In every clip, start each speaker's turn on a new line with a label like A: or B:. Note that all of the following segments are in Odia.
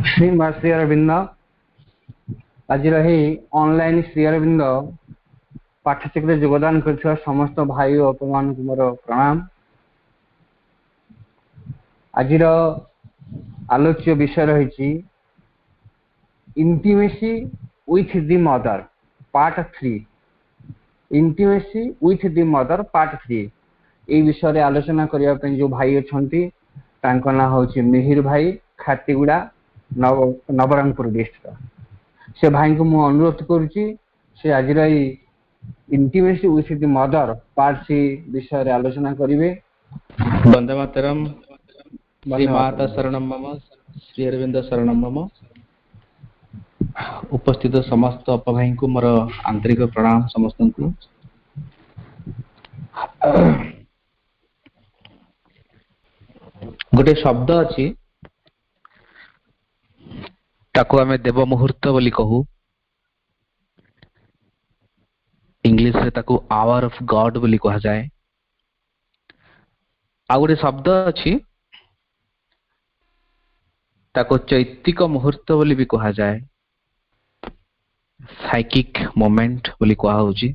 A: श्रीनिवास श्री अरविंद आज ऑनलाइन श्री अरविंद पाठ्यचक्र योगदान कर समस्त भाई और अपमान मोर प्रणाम। आज आलोच्य विषय रही intimacy with the mother part 3। Intimacy with the mother part 3 ये विषय रे आलोचना करने जो भाई अच्छा ना हूँ मिहिर भाई खातीगुड़ा नवरंगपुर डिस्ट्रिक्ट। से भाई को मुझे अनुरोध करुच्ची से आज intimacy with the mother part 3 विषय रे आलोचना करेंगे।
B: वंदे मातरम। श्री माता शरणम मम, श्री अरविंद शरणम मम। उपस्थित समस्त अपभाई को मोर आंतरिक प्रणाम समस्त को। गोटे शब्द अच्छी ताको आमे देव मुहूर्त बोली कहू, इंग्लिश रे ताको आवर ऑफ गॉड बोली कहा जाए। आ गोटे शब्द अच्छी ताको चैतिक मुहूर्त बोली भी कहा जाए, साइकिक मोमेंट बोली कहा होची।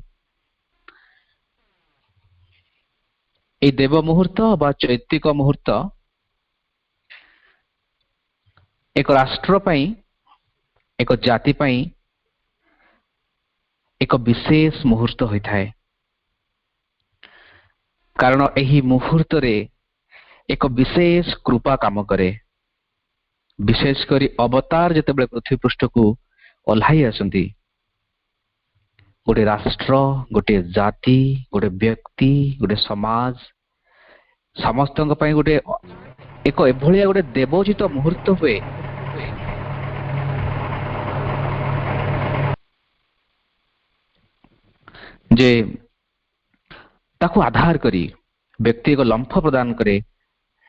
B: ए देव मुहूर्त बा चैतिक मुहूर्त एक राष्ट्र पई, एक जाति पई एक विशेष मुहूर्त होता है। कारण यही मुहूर्त रे एक विशेष कृपा काम करे। विशेष करी अवतार जितेबाला पृथ्वी पृष्ठ को ओह्लाई आसंती, गोटे राष्ट्र, गोटे जाति, गोटे व्यक्ति, गोटे समाज समस्त गोटे एक एभलिया गोटे देवोचित मुहूर्त हुए जे ताकू आधार करी व्यक्ति एक लंफ प्रदान करे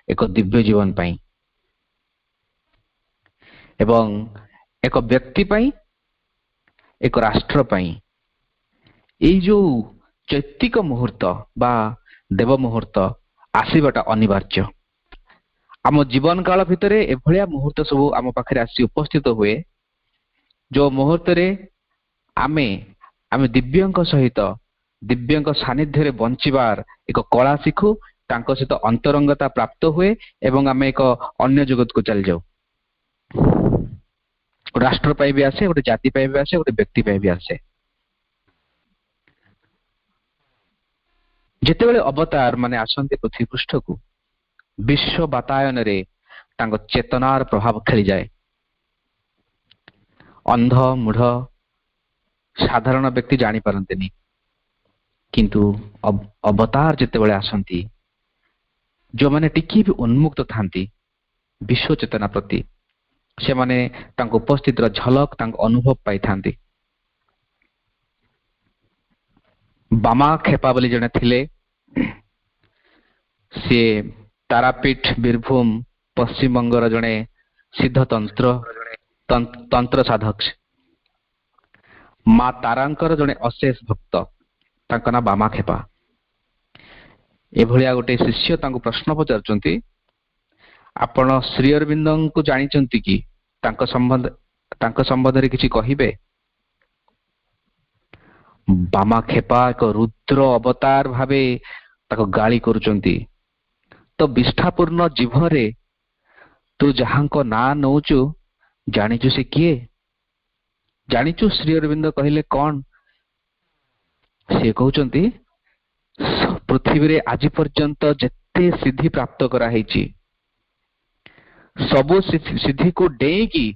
B: एक दिव्य जीवन पाई एवं एक व्यक्ति पाई एक राष्ट्र पाई ये जो चैतिक मुहूर्त बा देव मुहूर्त आसीबाटा अनिवार्य। आम जीवन काल भितर एभलिया मुहूर्त सब आम पाखे आसी उपस्थित हुए जो मुहूर्त रे आमे आमे दिव्यंक सहित दिव्यंक सानिध्य रे बंचिबार एक कला शिखु, तांको सहित अंतरंगता प्राप्त हुए एवं आमे एक अन्य जगत को चल जाऊ। राष्ट्र पाई भी आसे, गोटे जाति पाई भी आसे, गोटे व्यक्ति पाई भी आसे। जेतेबेले अवतार माने आसंते पृथ्वी पृष्ठ को विश्व बातायन रे तांको चेतनार प्रभाव खेली जाए। अंध मूढ़ साधारण व्यक्ति जानी पारंतेनी, किंतु अवतार जेतेबेले आसंती जो माने टिकी भी उन्मुक्त थांती विश्व चेतना प्रति, से माने तांको उपस्थित झलक तांको अनुभव पाई थांती। बामा खेपा बोली जने थिले, से तारापीठ बीरभूम पश्चिम बंगर जने सिद्ध तंत्र साधक, माँ तारांकर जने अशेष भक्त, तांको ना बामा खेपा। एभलिया गोटे शिष्य तांको प्रश्न पचारचंती, आपण श्री अरविंद को जानिचंती कि तांको संबंध रे किछि कहिबे? बामा खेपा एक रुद्र अवतार भावे ताको गाली करुचंती। तो विष्ठापूर्ण जीवरे तू जहांको ना नौचु जानिचु से किए? जानिचु श्री अरविंद कहले कौन? से कहउचंती पृथ्वी रे आज पर्यंत जेते सिद्धि प्राप्त करा हेची सबो सिद्धि को डेकी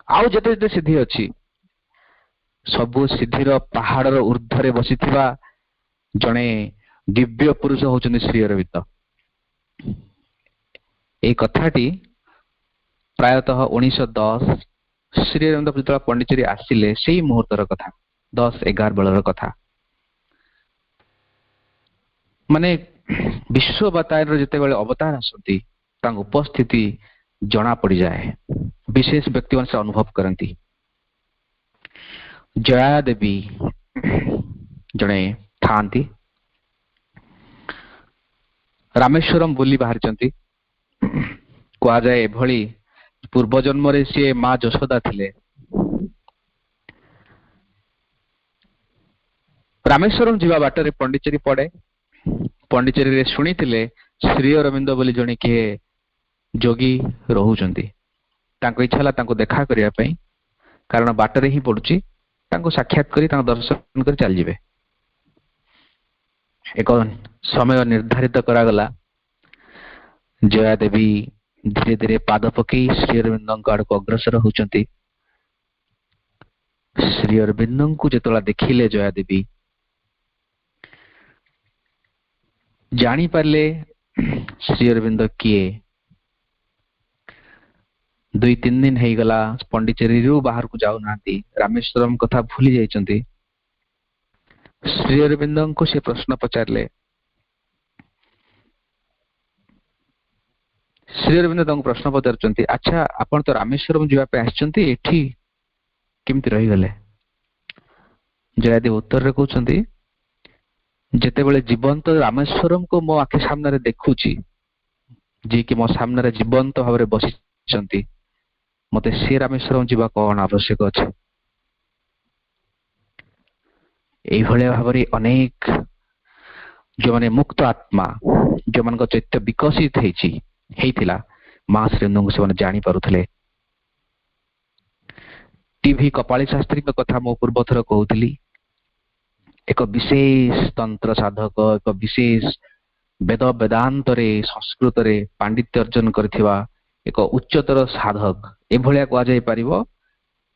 B: आउ जेते जेते सिद्धि अछि सबो सिद्धिर पहाड़र ऊर्ध्वरे बसिथिबा जणे दिव्य पुरुष होचंदी श्री अरविंद। ए कथाटी प्रायतः 1910 श्री अरविंद जेतेबेला पंडिचेरी आसिले सेही मुहूर्तर कथा, 10-11 बेलर कथा। माने विश्व बतायर जेतेबेले अवतार आसंती तांग उपस्थिति जना पड़ी जाए, विशेष व्यक्ति मान से अनुभव करती। जया देवी जड़े थांती, रामेश्वरम बुली बाहरी कह जाए एभली ପୂର୍ବ ଜନ୍ମରେ ସିଏ ମା ଯଶୋଦା ଥିଲେ। ରାମେଶ୍ୱରମ ଯିବା ବାଟରେ ପଣ୍ଡିଚେରୀ ପଡେ। ପଣ୍ଡିଚେରୀରେ ଶୁଣିଥିଲେ ଶ୍ରୀ ଅରବିନ୍ଦ ବୋଲି ଜଣେ କିଏ ଯୋଗୀ ରହୁଛନ୍ତି। ତାଙ୍କ ଇଚ୍ଛା ହେଲା ତାଙ୍କୁ ଦେଖା କରିବା ପାଇଁ, କାରଣ ବାଟରେ ହିଁ ପଡୁଛି, ତାଙ୍କୁ ସାକ୍ଷାତ କରି ତାଙ୍କ ଦର୍ଶନ କରି ଚାଲିଯିବେ। ଏକ ସମୟ ନିର୍ଦ୍ଧାରିତ କରାଗଲା। ଜୟା ଦେବୀ ଧୀରେ ଧୀରେ ପାଦ ପକେଇ ଶ୍ରୀ ଅରବିନ୍ଦଙ୍କ ଆଡକୁ ଅଗ୍ରସର ହଉଛନ୍ତି। ଶ୍ରୀ ଅରବିନ୍ଦଙ୍କୁ ଯେତେବେଳେ ଦେଖିଲେ ଜୟା ଦେବୀ ଜାଣିପାରିଲେ ଶ୍ରୀ ଅରବିନ୍ଦ କିଏ। 2-3 ଦିନ ହେଇଗଲା ପଣ୍ଡିଚେରୀରୁ ବାହାରକୁ ଯାଉନାହାନ୍ତି, ରାମେଶ୍ୱରମ କଥା ଭୁଲି ଯାଇଛନ୍ତି। ଶ୍ରୀ ଅରବିନ୍ଦଙ୍କୁ ସେ ପ୍ରଶ୍ନ ପଚାରିଲେ। ଶ୍ରୀ ଅରବିନ୍ଦ ତାଙ୍କୁ ପ୍ରଶ୍ନ ପଚାରୁଛନ୍ତି, ଆଚ୍ଛା ଆପଣ ତ ରାମେଶ୍ୱରମ ଯିବା ପାଇଁ ଆସିଛନ୍ତି, ଏଠି କେମିତି ରହିଗଲେ? ଜୟାଦେବ ଉତ୍ତରରେ କହୁଛନ୍ତି, ଯେତେବେଳେ ଜୀବନ୍ତ ରାମେଶ୍ୱରମକୁ ମୋ ଆଖି ସାମ୍ନାରେ ଦେଖୁଛି, ଯିଏକି ମୋ ସାମ୍ନାରେ ଜୀବନ୍ତ ଭାବରେ ବସିଛନ୍ତି, ମତେ ସେ ରାମେଶ୍ୱରମ ଯିବା କଣ ଆବଶ୍ୟକ ଅଛି? এইଭଳିଆ ଭାବରେ ଅନେକ ଯେଉଁମାନେ ମୁକ୍ତ ଆତ୍ମା, ଯେଉଁମାନଙ୍କ ଚୈତ୍ୟ ବିକଶିତ ହେଇଥିଲା, ମା ଶ୍ରୀଅରବିନ୍ଦଙ୍କୁ ସେମାନେ ଜାଣିପାରୁଥିଲେ। ଟିଭି କପାଳୀ ଶାସ୍ତ୍ରୀଙ୍କ କଥା ମୁଁ ପୂର୍ବ ଥର କହୁଥିଲି। ଏକ ବିଶେଷ ତନ୍ତ୍ର ସାଧକ, ଏକ ବିଶେଷ ବେଦ ବେଦାନ୍ତରେ ସଂସ୍କୃତରେ ପାଣ୍ଡିତ୍ୟ ଅର୍ଜନ କରିଥିବା ଏକ ଉଚ୍ଚତର ସାଧକ ଏଭଳିଆ କୁହାଯାଇ ପାରିବ।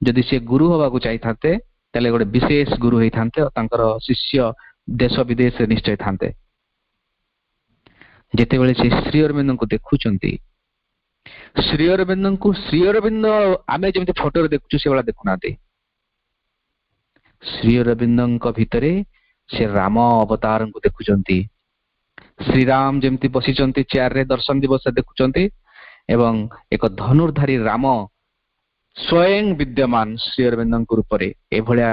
B: ଯଦି ସେ ଗୁରୁ ହବାକୁ ଚାହିଁଥାନ୍ତେ ତାହେଲେ ଗୋଟେ ବିଶେଷ ଗୁରୁ ହେଇଥାନ୍ତେ, ତାଙ୍କର ଶିଷ୍ୟ ଦେଶ ବିଦେଶରେ ନିଶ୍ଚୟ ଥାନ୍ତେ। ଯେତେବେଳେ ସେ ଶ୍ରୀ ଅରବିନ୍ଦଙ୍କୁ ଦେଖୁଛନ୍ତି, ଶ୍ରୀ ଅରବିନ୍ଦ ଆମେ ଯେମିତି ଫଟୋରେ ଦେଖୁଛୁ ସେଭଳିଆ ଦେଖୁନାହାନ୍ତି। ଶ୍ରୀ ଅରବିନ୍ଦଙ୍କ ଭିତରେ ସେ ରାମ ଅବତାରଙ୍କୁ ଦେଖୁଛନ୍ତି। ଶ୍ରୀରାମ ଯେମିତି ବସିଛନ୍ତି ଚେୟାରରେ ଦର୍ଶନ ଦିବସରେ ଦେଖୁଛନ୍ତି, ଏବଂ ଏକ ଧନୁର୍ଧାରୀ ରାମ ସ୍ୱୟଂ ବିଦ୍ୟମାନ ଶ୍ରୀ ଅରବିନ୍ଦଙ୍କ ରୂପରେ ଏଭଳିଆ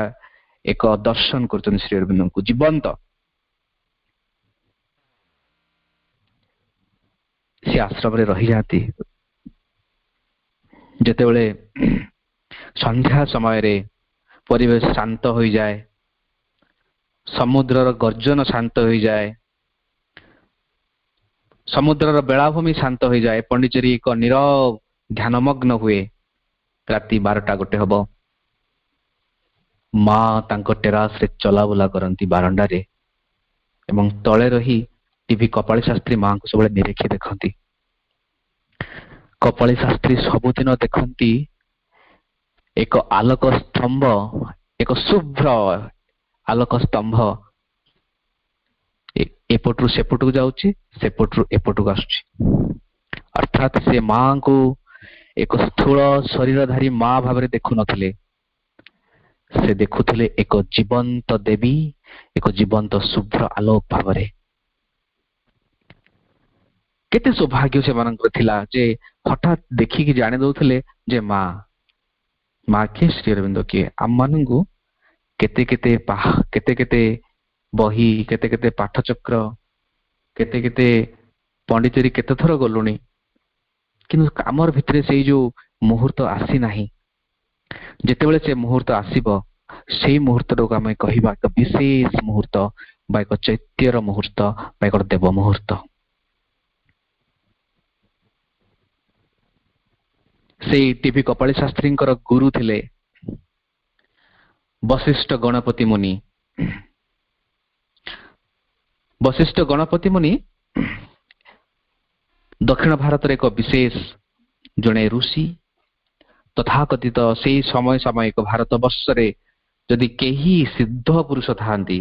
B: ଏକ ଦର୍ଶନ କରୁଛନ୍ତି ଶ୍ରୀ ଅରବିନ୍ଦଙ୍କୁ ଜୀବନ୍ତ। ସେ ଆଶ୍ରମରେ ରହିଯାନ୍ତି। ଯେତେବେଳେ ସନ୍ଧ୍ୟା ସମୟରେ ପରିବେଶ ଶାନ୍ତ ହୋଇଯାଏ, ସମୁଦ୍ରର ଗର୍ଜନ ଶାନ୍ତ ହୋଇଯାଏ, ସମୁଦ୍ରର ବେଳାଭୂମି ଶାନ୍ତ ହୋଇଯାଏ, ପଣ୍ଡିଚେରୀ ଏକ ନୀରବ ଧ୍ୟାନମଗ୍ନ ହୁଏ। ରାତି 12ଟା-1 ହବ। ମା ତାଙ୍କ ଟେରାସରେ ଚଲାବୁଲା କରନ୍ତି ବାରଣ୍ଡାରେ, ଏବଂ ତଳେ ରହି ଟିଭି କପାଳୀ ଶାସ୍ତ୍ରୀ ମାଙ୍କୁ ସବୁବେଳେ ନିରୀକ୍ଷି ଦେଖନ୍ତି। କପାଳୀ ଶାସ୍ତ୍ରୀ ସବୁଦିନ ଦେଖନ୍ତି ଏକ ଆଲୋକ ସ୍ତମ୍ଭ, ଏକ ଶୁଭ୍ର ଆଲୋକ ସ୍ତମ୍ଭ ଏପଟରୁ ସେପଟକୁ ଯାଉଛି, ସେପଟରୁ ଏପଟକୁ ଆସୁଛି। ଅର୍ଥାତ୍ ସେ ମାଙ୍କୁ ଏକ ସ୍ଥୂଳ ଶରୀରଧାରୀ ମା ଭାବରେ ଦେଖୁନଥିଲେ, ସେ ଦେଖୁଥିଲେ ଏକ ଜୀବନ୍ତ ଦେବୀ, ଏକ ଜୀବନ୍ତ ଶୁଭ୍ର ଆଲୋକ ଭାବରେ। କେତେ ସୌଭାଗ୍ୟ ସେମାନଙ୍କର ଥିଲା ଯେ ହଠାତ୍ ଦେଖିକି ଜାଣି ଦଉଥିଲେ ଯେ ମା କିଏ, ଶ୍ରୀ ଅରବିନ୍ଦ କିଏ। ଆମମାନଙ୍କୁ କେତେ କେତେ ବହି, କେତେ କେତେ ପାଠଚକ୍ର, କେତେ କେତେ ପଣ୍ଡିଚେରୀ କେତେ ଥର ଗଲୁଣି, କିନ୍ତୁ ଆମର ଭିତରେ ସେଇ ଯୋଉ ମୁହୂର୍ତ୍ତ ଆସିନାହିଁ। ଯେତେବେଳେ ସେ ମୁହୂର୍ତ୍ତ ଆସିବ, ସେଇ ମୁହୂର୍ତ୍ତଟାକୁ ଆମେ କହିବା ଏକ ବିଶେଷ ମୁହୂର୍ତ୍ତ, ବା ଏକ ଚୈତ୍ୟର ମୁହୂର୍ତ୍ତ, ବା ଏକ ଦେବ ମୁହୂର୍ତ୍ତ। ସେଇ ଟିଭି କପାଳୀ ଶାସ୍ତ୍ରୀଙ୍କର ଗୁରୁ ଥିଲେ ବଶିଷ୍ଠ ଗଣପତି ମୁନି। ବଶିଷ୍ଠ ଗଣପତି ମୁନି ଦକ୍ଷିଣ ଭାରତରେ ଏକ ବିଶେଷ ଜଣେ ଋଷି, ତଥାକଥିତ ସେଇ ସମୟ ସାମୟିକ ଭାରତ ବର୍ଷରେ ଯଦି କେହି ସିଦ୍ଧ ପୁରୁଷ ଥାନ୍ତି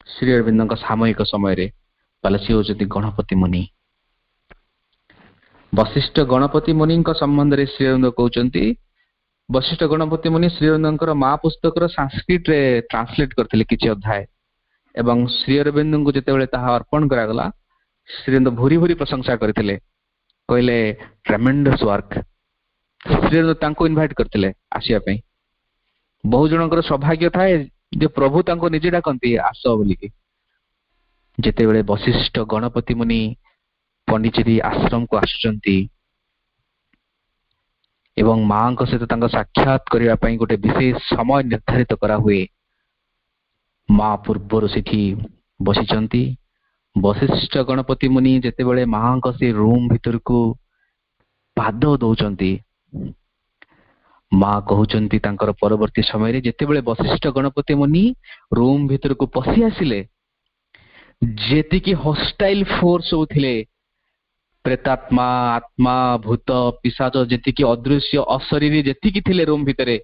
B: ଶ୍ରୀ ଅରବିନ୍ଦଙ୍କ ସାମୟିକ ସମୟରେ, ତାହେଲେ ସେ ହେଉଛନ୍ତି ଗଣପତି ମୁନି। ବଶିଷ୍ଠ ଗଣପତି ମୁନିଙ୍କ ସମ୍ବନ୍ଧରେ ଶ୍ରୀ ଅରବିନ୍ଦ କହୁଛନ୍ତି, ବଶିଷ୍ଠ ଗଣପତି ମୁନି ଶ୍ରୀ ଅରବିନ୍ଦଙ୍କର ମା ପୁସ୍ତକର ସାଂସ୍କ୍ରିଟରେ ଟ୍ରାନ୍ସଲେଟ କରିଥିଲେ କିଛି ଅଧ୍ୟାୟ, ଏବଂ ଶ୍ରୀ ଅରବିନ୍ଦଙ୍କୁ ଯେତେବେଳେ ତାହା ଅର୍ପଣ କରାଗଲା, ଶ୍ରୀ ଅରବିନ୍ଦ ଭୁରି ଭୁରି ପ୍ରଶଂସା କରିଥିଲେ, କହିଲେ ଟ୍ରେମେଣ୍ଡସ୍ ୱାର୍କ। ଶ୍ରୀ ଅରବିନ୍ଦ ତାଙ୍କୁ ଇନଭାଇଟ କରିଥିଲେ ଆସିବା ପାଇଁ। ବହୁ ଜଣଙ୍କର ସୌଭାଗ୍ୟ ଥାଏ ଯେ ପ୍ରଭୁ ତାଙ୍କୁ ନିଜେ ଡାକନ୍ତି ଆସ ବୋଲିକି। ଯେତେବେଳେ ବଶିଷ୍ଠ ଗଣପତି ମୁନି ପଣ୍ଡିଚେରୀ ଆଶ୍ରମକୁ ଆସୁଛନ୍ତି, ଏବଂ ମାଙ୍କ ସହିତ ତାଙ୍କ ସାକ୍ଷାତ କରିବା ପାଇଁ ଗୋଟେ ବିଶେଷ ସମୟ ନିର୍ଦ୍ଧାରିତ କରାହୁଏ। ମା ପୂର୍ବରୁ ସେଠି ବସିଛନ୍ତି। ବଶିଷ୍ଠ ଗଣପତି ମୁନି ଯେତେବେଳେ ମାଙ୍କ ସେ ରୁମ୍ ଭିତରକୁ ପାଦ ଦଉଛନ୍ତି, ମା କହୁଛନ୍ତି ତାଙ୍କର ପରବର୍ତ୍ତୀ ସମୟରେ ଯେତେବେଳେ ବଶିଷ୍ଠ ଗଣପତି ମୁନି ରୁମ୍ ଭିତରକୁ ପଶି ଆସିଲେ, ଯେତିକି ହଷ୍ଟାଇଲ ଫୋର୍ସ ସବୁ ଥିଲେ, ପ୍ରେତାତ୍ମା, ଆତ୍ମା, ଭୂତ, ପିଶାଚ, ଯେତିକି ଅଦୃଶ୍ୟ ଅଶରୀରୀ ଯେତିକି ଥିଲେ ରୁମ୍ ଭିତରେ,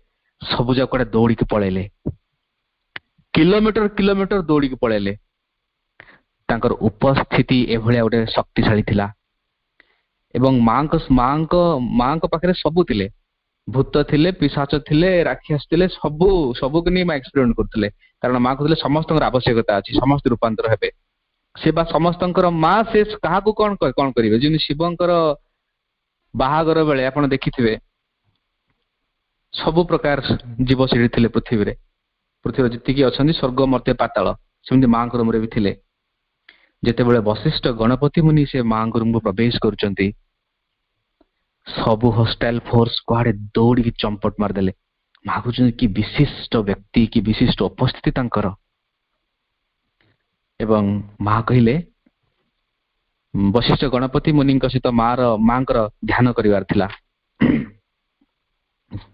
B: ସବୁ ଯାକ ଦୌଡ଼ିକି ପଳେଇଲେ। କିଲୋମିଟର କିଲୋମିଟର ଦୌଡ଼ିକି ପଳେଇଲେ। ତାଙ୍କର ଉପସ୍ଥିତି ଏଭଳିଆ ଗୋଟେ ଶକ୍ତିଶାଳୀ ଥିଲା। ଏବଂ ମାଙ୍କ ପାଖରେ ସବୁ ଥିଲେ, ଭୂତ ଥିଲେ, ପିଶାଚ ଥିଲେ, ରାକ୍ଷସ ଥିଲେ, ସବୁକୁ ନେଇ ମା ଏକ୍ସପେରିମେଣ୍ଟ କରୁଥିଲେ। କାରଣ ମା କହୁଥିଲେ ସମସ୍ତଙ୍କର ଆବଶ୍ୟକତା ଅଛି, ସମସ୍ତେ ରୂପାନ୍ତର ହେବେ। ସେ ବା ସମସ୍ତଙ୍କର ମା, ସେ କାହାକୁ କଣ କରିବେ? ଯେମିତି ଶିବଙ୍କର ବାହାଘର ବେଳେ ଆପଣ ଦେଖିଥିବେ ସବୁ ପ୍ରକାର ଜୀବ ସେଠି ଥିଲେ ପୃଥିବୀରେ ଯେତିକି ଅଛନ୍ତି, ସ୍ୱର୍ଗ, ମର୍ତ୍ତ୍ୟ, ପାତାଳ, ସେମିତି ମାଙ୍କ ରୁମରେ ବି ଥିଲେ। ଯେତେବେଳେ ବଶିଷ୍ଠ ଗଣପତି ମୁନି ସେ ମାଙ୍କ ରୁମକୁ ପ୍ରବେଶ କରୁଛନ୍ତି, ସବୁ ହଷ୍ଟାଇଲ ଫୋର୍ସ କୁଆଡେ ଦୌଡ଼ିକି ଚମ୍ପଟ ମାରିଦେଲେ। ମା କହୁଛନ୍ତି କି ବିଶିଷ୍ଟ ବ୍ୟକ୍ତି, କି ବିଶିଷ୍ଟ ଉପସ୍ଥିତି ତାଙ୍କର। ଏବଂ ମା କହିଲେ ବଶିଷ୍ଠ ଗଣପତି ମୁନିଙ୍କ ସହିତ ମାଙ୍କର ଧ୍ୟାନ କରିବାର ଥିଲା।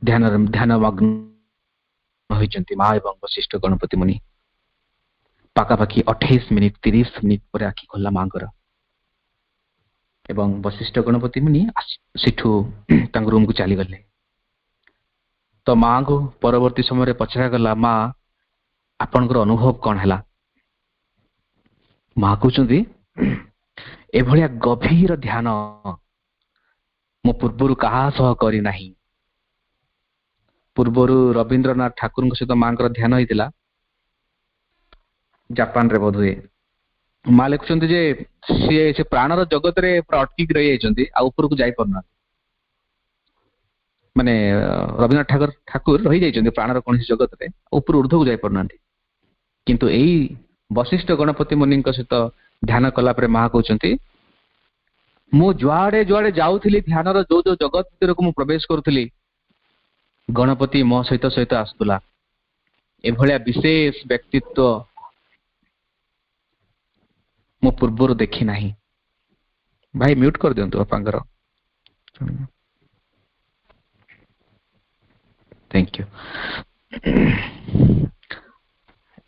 B: ଧ୍ୟାନମଗ୍ନ ହୋଇଛନ୍ତି ମା ଏବଂ ବଶିଷ୍ଠ ଗଣପତି ମୁନି। ପାଖାପାଖି 28 ମିନିଟ 30 ମିନିଟ ପରେ ଆଖି ଖୋଲିଲା ମାଙ୍କର। ଏବଂ ବଶିଷ୍ଠ ଗଣପତି ମୁନି ସେଠୁ ତାଙ୍କ ରୁମକୁ ଚାଲିଗଲେ। ତ ମାଙ୍କୁ ପରବର୍ତ୍ତୀ ସମୟରେ ପଚରାଗଲା, ମା ଆପଣଙ୍କର ଅନୁଭବ କଣ ହେଲା? ମା କହୁଛନ୍ତି ଏଭଳିଆ ଗଭୀର ଧ୍ୟାନ ମୁଁ ପୂର୍ବରୁ କାହା ସହ କରିନାହିଁ। ପୂର୍ବରୁ ରବୀନ୍ଦ୍ରନାଥ ଠାକୁରଙ୍କ ସହିତ ମାଙ୍କର ଧ୍ୟାନ ହେଇଥିଲା ଜାପାନରେ ବୋଧହୁଏ। ମା ଲେଖୁଛନ୍ତି ଯେ ସେ ପ୍ରାଣର ଜଗତରେ ପୁରା ଅଟକିକି ରହିଯାଇଛନ୍ତି, ଆଉ ଉପରକୁ ଯାଇପାରୁନାହାନ୍ତି। ମାନେ ରବୀନ୍ଦ୍ରନାଥ ଠାକୁର ରହିଯାଇଛନ୍ତି ପ୍ରାଣର କୌଣସି ଜଗତରେ, ଉପରୁ ଉର୍ଦ୍ଧ୍ୱକୁ ଯାଇପାରୁନାହାନ୍ତି। କିନ୍ତୁ ଏଇ ବଶିଷ୍ଠ ଗଣପତି ମୁନିଙ୍କ ସହିତ ଧ୍ୟାନ କଲା ପରେ ମା କହୁଛନ୍ତି ମୁଁ ଯୁଆଡେ ଯୁଆଡେ ଯାଉଥିଲି, ଧ୍ୟାନର ଯୋଉ ଯୋଉ ଜଗତ ଭିତରକୁ ମୁଁ ପ୍ରବେଶ କରୁଥିଲି, ଗଣପତି ମୋ ସହିତ ଆସୁଥିଲା। ଏଭଳିଆ ବିଶେଷ ବ୍ୟକ୍ତିତ୍ୱ ମୁଁ ପୂର୍ବରୁ ଦେଖି ନାହିଁ। ଭାଇ ମ୍ୟୁଟ କରିଦିଅନ୍ତୁ ବାପାଙ୍କର। Thank you.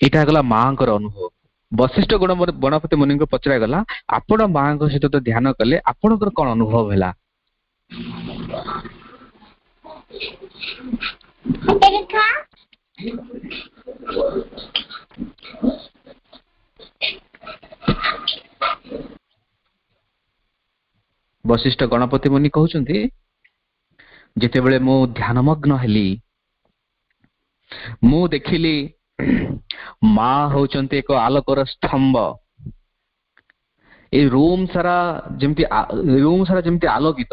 B: ଏଇଟା ଗଲା ମାଙ୍କର ଅନୁଭବ। ବଶିଷ୍ଠ ଗଣପତି ମୁନିଙ୍କୁ ପଚରାଗଲା, ଆପଣ ମାଙ୍କ ସହିତ ତ ଧ୍ୟାନ କଲେ, ଆପଣଙ୍କର କଣ ଅନୁଭବ ହେଲା? ବଶିଷ୍ଠ ଗଣପତି ମୁନି କହୁଛନ୍ତି ଯେତେବେଳେ ମୁଁ ଧ୍ୟାନମଗ୍ନ ହେଲି, ମୁଁ ଦେଖିଲି ମା ହଉଛନ୍ତି ଏକ ଆଲୋକର ସ୍ତମ୍ଭ। ଏଇ ରୁମ ସାରା ଯେମିତି ଆଲୋକିତ,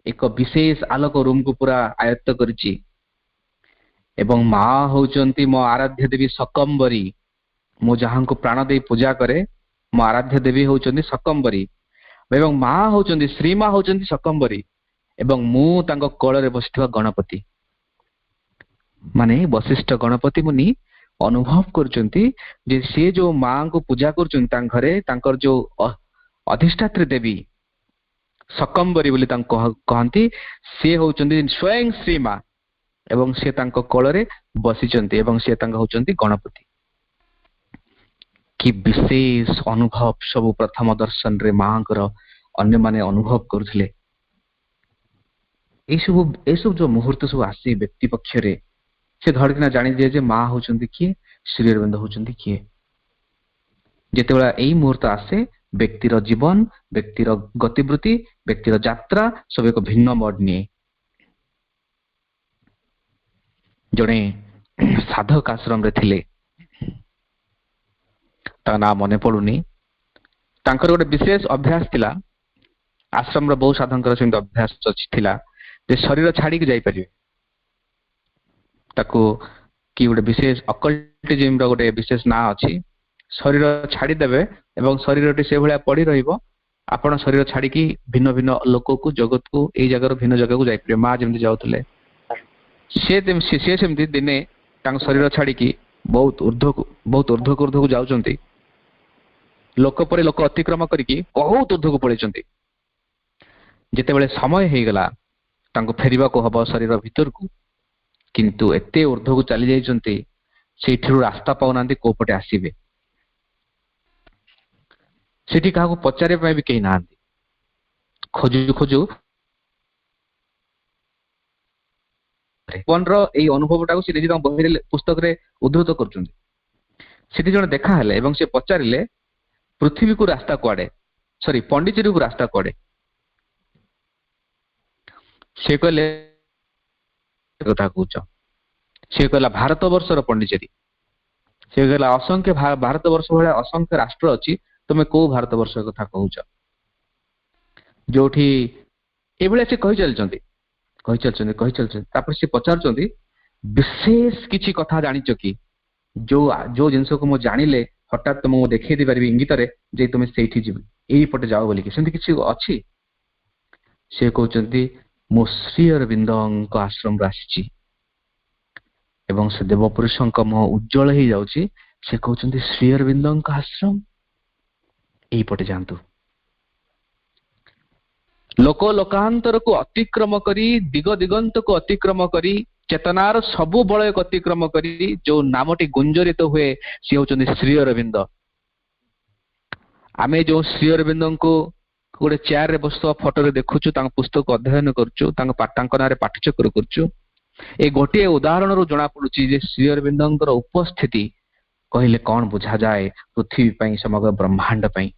B: ଏକ ବିଶେଷ ଆଲୋକ ରୁମକୁ ପୁରା ଆୟତ୍ତ କରିଛି। ଏବଂ ମା ହଉଛନ୍ତି ମୋ ଆରାଧ୍ୟ ଦେବୀ ଶକମ୍ବରୀ। ମୁଁ ଯାହାଙ୍କୁ ପ୍ରାଣ ଦେଇ ପୂଜା କରେ, ମୋ ଆରାଧ୍ୟ ଦେବୀ ହଉଛନ୍ତି ଶକମ୍ବରୀ। ଏବଂ ମା ହଉଛନ୍ତି, ଶ୍ରୀମା ହଉଛନ୍ତି ଶକମ୍ବରୀ, ଏବଂ ମୁଁ ତାଙ୍କ କୋଳରେ ବସିଥିବା ଗଣପତି। ମାନେ ବଶିଷ୍ଠ ଗଣପତି ମୁନି ଅନୁଭବ କରୁଛନ୍ତି ଯେ ସେ ଯୋଉ ମାଙ୍କୁ ପୂଜା କରୁଛନ୍ତି ତାଙ୍କ ଘରେ, ତାଙ୍କର ଯୋଉ ଅଧିଷ୍ଠାତ୍ରୀ ଦେବୀ ଶକମ୍ବରୀ ବୋଲି ତାଙ୍କୁ କହନ୍ତି, ସେ ହଉଛନ୍ତି ସ୍ୱୟଂ ଶ୍ରୀମା, ଏବଂ ସେ ତାଙ୍କ କୋଳରେ ବସିଛନ୍ତି, ଏବଂ ସେ ତାଙ୍କ ହଉଛନ୍ତି ଗଣପତି। କି ବିଶେଷ ଅନୁଭବ ସବୁ ପ୍ରଥମ ଦର୍ଶନରେ ମାଙ୍କର ଅନ୍ୟମାନେ ଅନୁଭବ କରୁଥିଲେ। ଏସବୁ ଯୋଉ ମୁହୂର୍ତ୍ତ ସବୁ ଆସେ ବ୍ୟକ୍ତି ପକ୍ଷରେ, ସେ ଧଡ଼ିକିନା ଜାଣିଦିଏ ଯେ ମା ହଉଛନ୍ତି କିଏ, ଶ୍ରୀ ଅରବିନ୍ଦ ହଉଛନ୍ତି କିଏ। ଯେତେବେଳେ ଏଇ ମୁହୂର୍ତ୍ତ ଆସେ, ବ୍ୟକ୍ତିର ଜୀବନ, ବ୍ୟକ୍ତିର ଗତିବୃତ୍ତି, ବ୍ୟକ୍ତିର ଯାତ୍ରା ସବୁ ଏକ ଭିନ୍ନ ମୋଡ ନିଏ। ଜଣେ ସାଧକ ଆଶ୍ରମରେ ଥିଲେ, ତାଙ୍କ ନାଁ ମନେ ପଡୁନି। ତାଙ୍କର ଗୋଟେ ବିଶେଷ ଅଭ୍ୟାସ ଥିଲା, ଆଶ୍ରମର ବହୁ ସାଧକଙ୍କର ସେମିତି ଅଭ୍ୟାସ ଥିଲା ଯେ ଶରୀର ଛାଡିକି ଯାଇପାରିବେ। ତାକୁ କି ଗୋଟେ ବିଶେଷ ଅକଲ୍ଟିଜିମର ଗୋଟେ ବିଶେଷ ନାଁ ଅଛି। ଶରୀର ଛାଡିଦେବେ ଏବଂ ଶରୀରଟି ସେଭଳିଆ ପଡି ରହିବ, ଆପଣ ଶରୀର ଛାଡିକି ଭିନ୍ନ ଭିନ୍ନ ଲୋକକୁ ଜଗତକୁ ଏଇ ଜାଗାରୁ ଭିନ୍ନ ଜାଗାକୁ ଯାଇପାରିବେ। ମା ଯେମିତି ଯାଉଥିଲେ ସେ ସେମିତି ଦିନେ ତାଙ୍କ ଶରୀର ଛାଡିକି ବହୁତ ଉର୍ଦ୍ଧ୍ୱକୁ ଯାଉଛନ୍ତି। ଲୋକ ପରେ ଲୋକ ଅତିକ୍ରମ କରିକି ବହୁତ ଉର୍ଦ୍ଧ୍ୱକୁ ପଳେଇଛନ୍ତି। ଯେତେବେଳେ ସମୟ ହେଇଗଲା ତାଙ୍କୁ ଫେରିବାକୁ ହବ ଶରୀର ଭିତରକୁ, କିନ୍ତୁ ଏତେ ଉର୍ଦ୍ଧ୍ୱକୁ ଚାଲି ଯାଇଛନ୍ତି ସେଇଥିରୁ ରାସ୍ତା ପାଉନାହାନ୍ତି କୋଉ ପଟେ ଆସିବେ। ସେଠି କାହାକୁ ପଚାରିବା ପାଇଁ ବି କେହି ନାହାନ୍ତି। ଖୋଜୁ ଖୋଜୁ ଜୀବନର ଏଇ ଅନୁଭବଟାକୁ ସେ ନିଜେ ତାଙ୍କ ବହିରେ ପୁସ୍ତକରେ ଉଦ୍ଧୃତ କରୁଛନ୍ତି। ସେଠି ଜଣେ ଦେଖା ହେଲେ ଏବଂ ସେ ପଚାରିଲେ ପୃଥିବୀକୁ ରାସ୍ତା କୁଆଡେ, ପଣ୍ଡିଚେରୀକୁ ରାସ୍ତା କୁଆଡେ। ସେ କହିଲେ କଥା କହୁଛ। ସେ କହିଲା ଭାରତ ବର୍ଷର ପଣ୍ଡିଚେରୀ। ସେ କହିଲା ଅସଂଖ୍ୟ ଭାରତ ବର୍ଷ ଭଳିଆ ଅସଂଖ୍ୟ ରାଷ୍ଟ୍ର ଅଛି, ତମେ କୋଉ ଭାରତ ବର୍ଷ କଥା କହୁଛ? ଯୋଉଠି ଏଭଳିଆ ସେ କହିଚାଲିଛନ୍ତି। ତାପରେ ସେ ପଚାରୁଛନ୍ତି ବିଶେଷ କିଛି କଥା ଜାଣିଛ କି, ଯୋଉ ଜିନିଷକୁ ମୁଁ ଜାଣିଲେ ହଠାତ୍ ତମକୁ ଦେଖେଇ ଦେଇପାରିବି ଇଙ୍ଗିତରେ ଯେ ତୁମେ ସେଇଠି ଯିବ, ଏଇପଟେ ଯାଅ ବୋଲିକି, ସେମିତି କିଛି ଅଛି? ସେ କହୁଛନ୍ତି ମୁଁ ଶ୍ରୀ ଅରବିନ୍ଦଙ୍କ ଆଶ୍ରମରୁ ଆସିଛି। ଏବଂ ସେ ଦେବପୁରୁଷଙ୍କ ମୁହଁ ଉଜ୍ଜଳ ହେଇଯାଉଛି। ସେ କହୁଛନ୍ତି ଶ୍ରୀ ଅରବିନ୍ଦଙ୍କ ଆଶ୍ରମ, ଏଇପଟେ ଯାଆନ୍ତୁ। ଲୋକ ଲୋକାନ୍ତରକୁ ଅତିକ୍ରମ କରି, ଦିଗ ଦିଗନ୍ତକୁ ଅତିକ୍ରମ କରି, ଚେତନାର ସବୁ ବଳୟକୁ ଅତିକ୍ରମ କରି ଯୋଉ ନାମଟି ଗୁଞ୍ଜରିତ ହୁଏ ସେ ହଉଛନ୍ତି ଶ୍ରୀ ଅରବିନ୍ଦ। ଆମେ ଯୋଉ ଶ୍ରୀ ଅରବିନ୍ଦଙ୍କୁ ଗୋଟେ ଚେୟାରରେ ବସୁଥିବା ଫଟୋରେ ଦେଖୁଛୁ, ତାଙ୍କ ପୁସ୍ତକ ଅଧ୍ୟୟନ କରୁଛୁ, ତାଙ୍କ ନାଁରେ ପାଠଚକ୍ର କରୁଛୁ, ଏ ଗୋଟିଏ ଉଦାହରଣରୁ ଜଣା ପଡୁଛି ଯେ ଶ୍ରୀ ଅରବିନ୍ଦଙ୍କର ଉପସ୍ଥିତି କହିଲେ କଣ ବୁଝାଯାଏ ପୃଥିବୀ ପାଇଁ, ସମଗ୍ର ବ୍ରହ୍ମାଣ୍ଡ ପାଇଁ।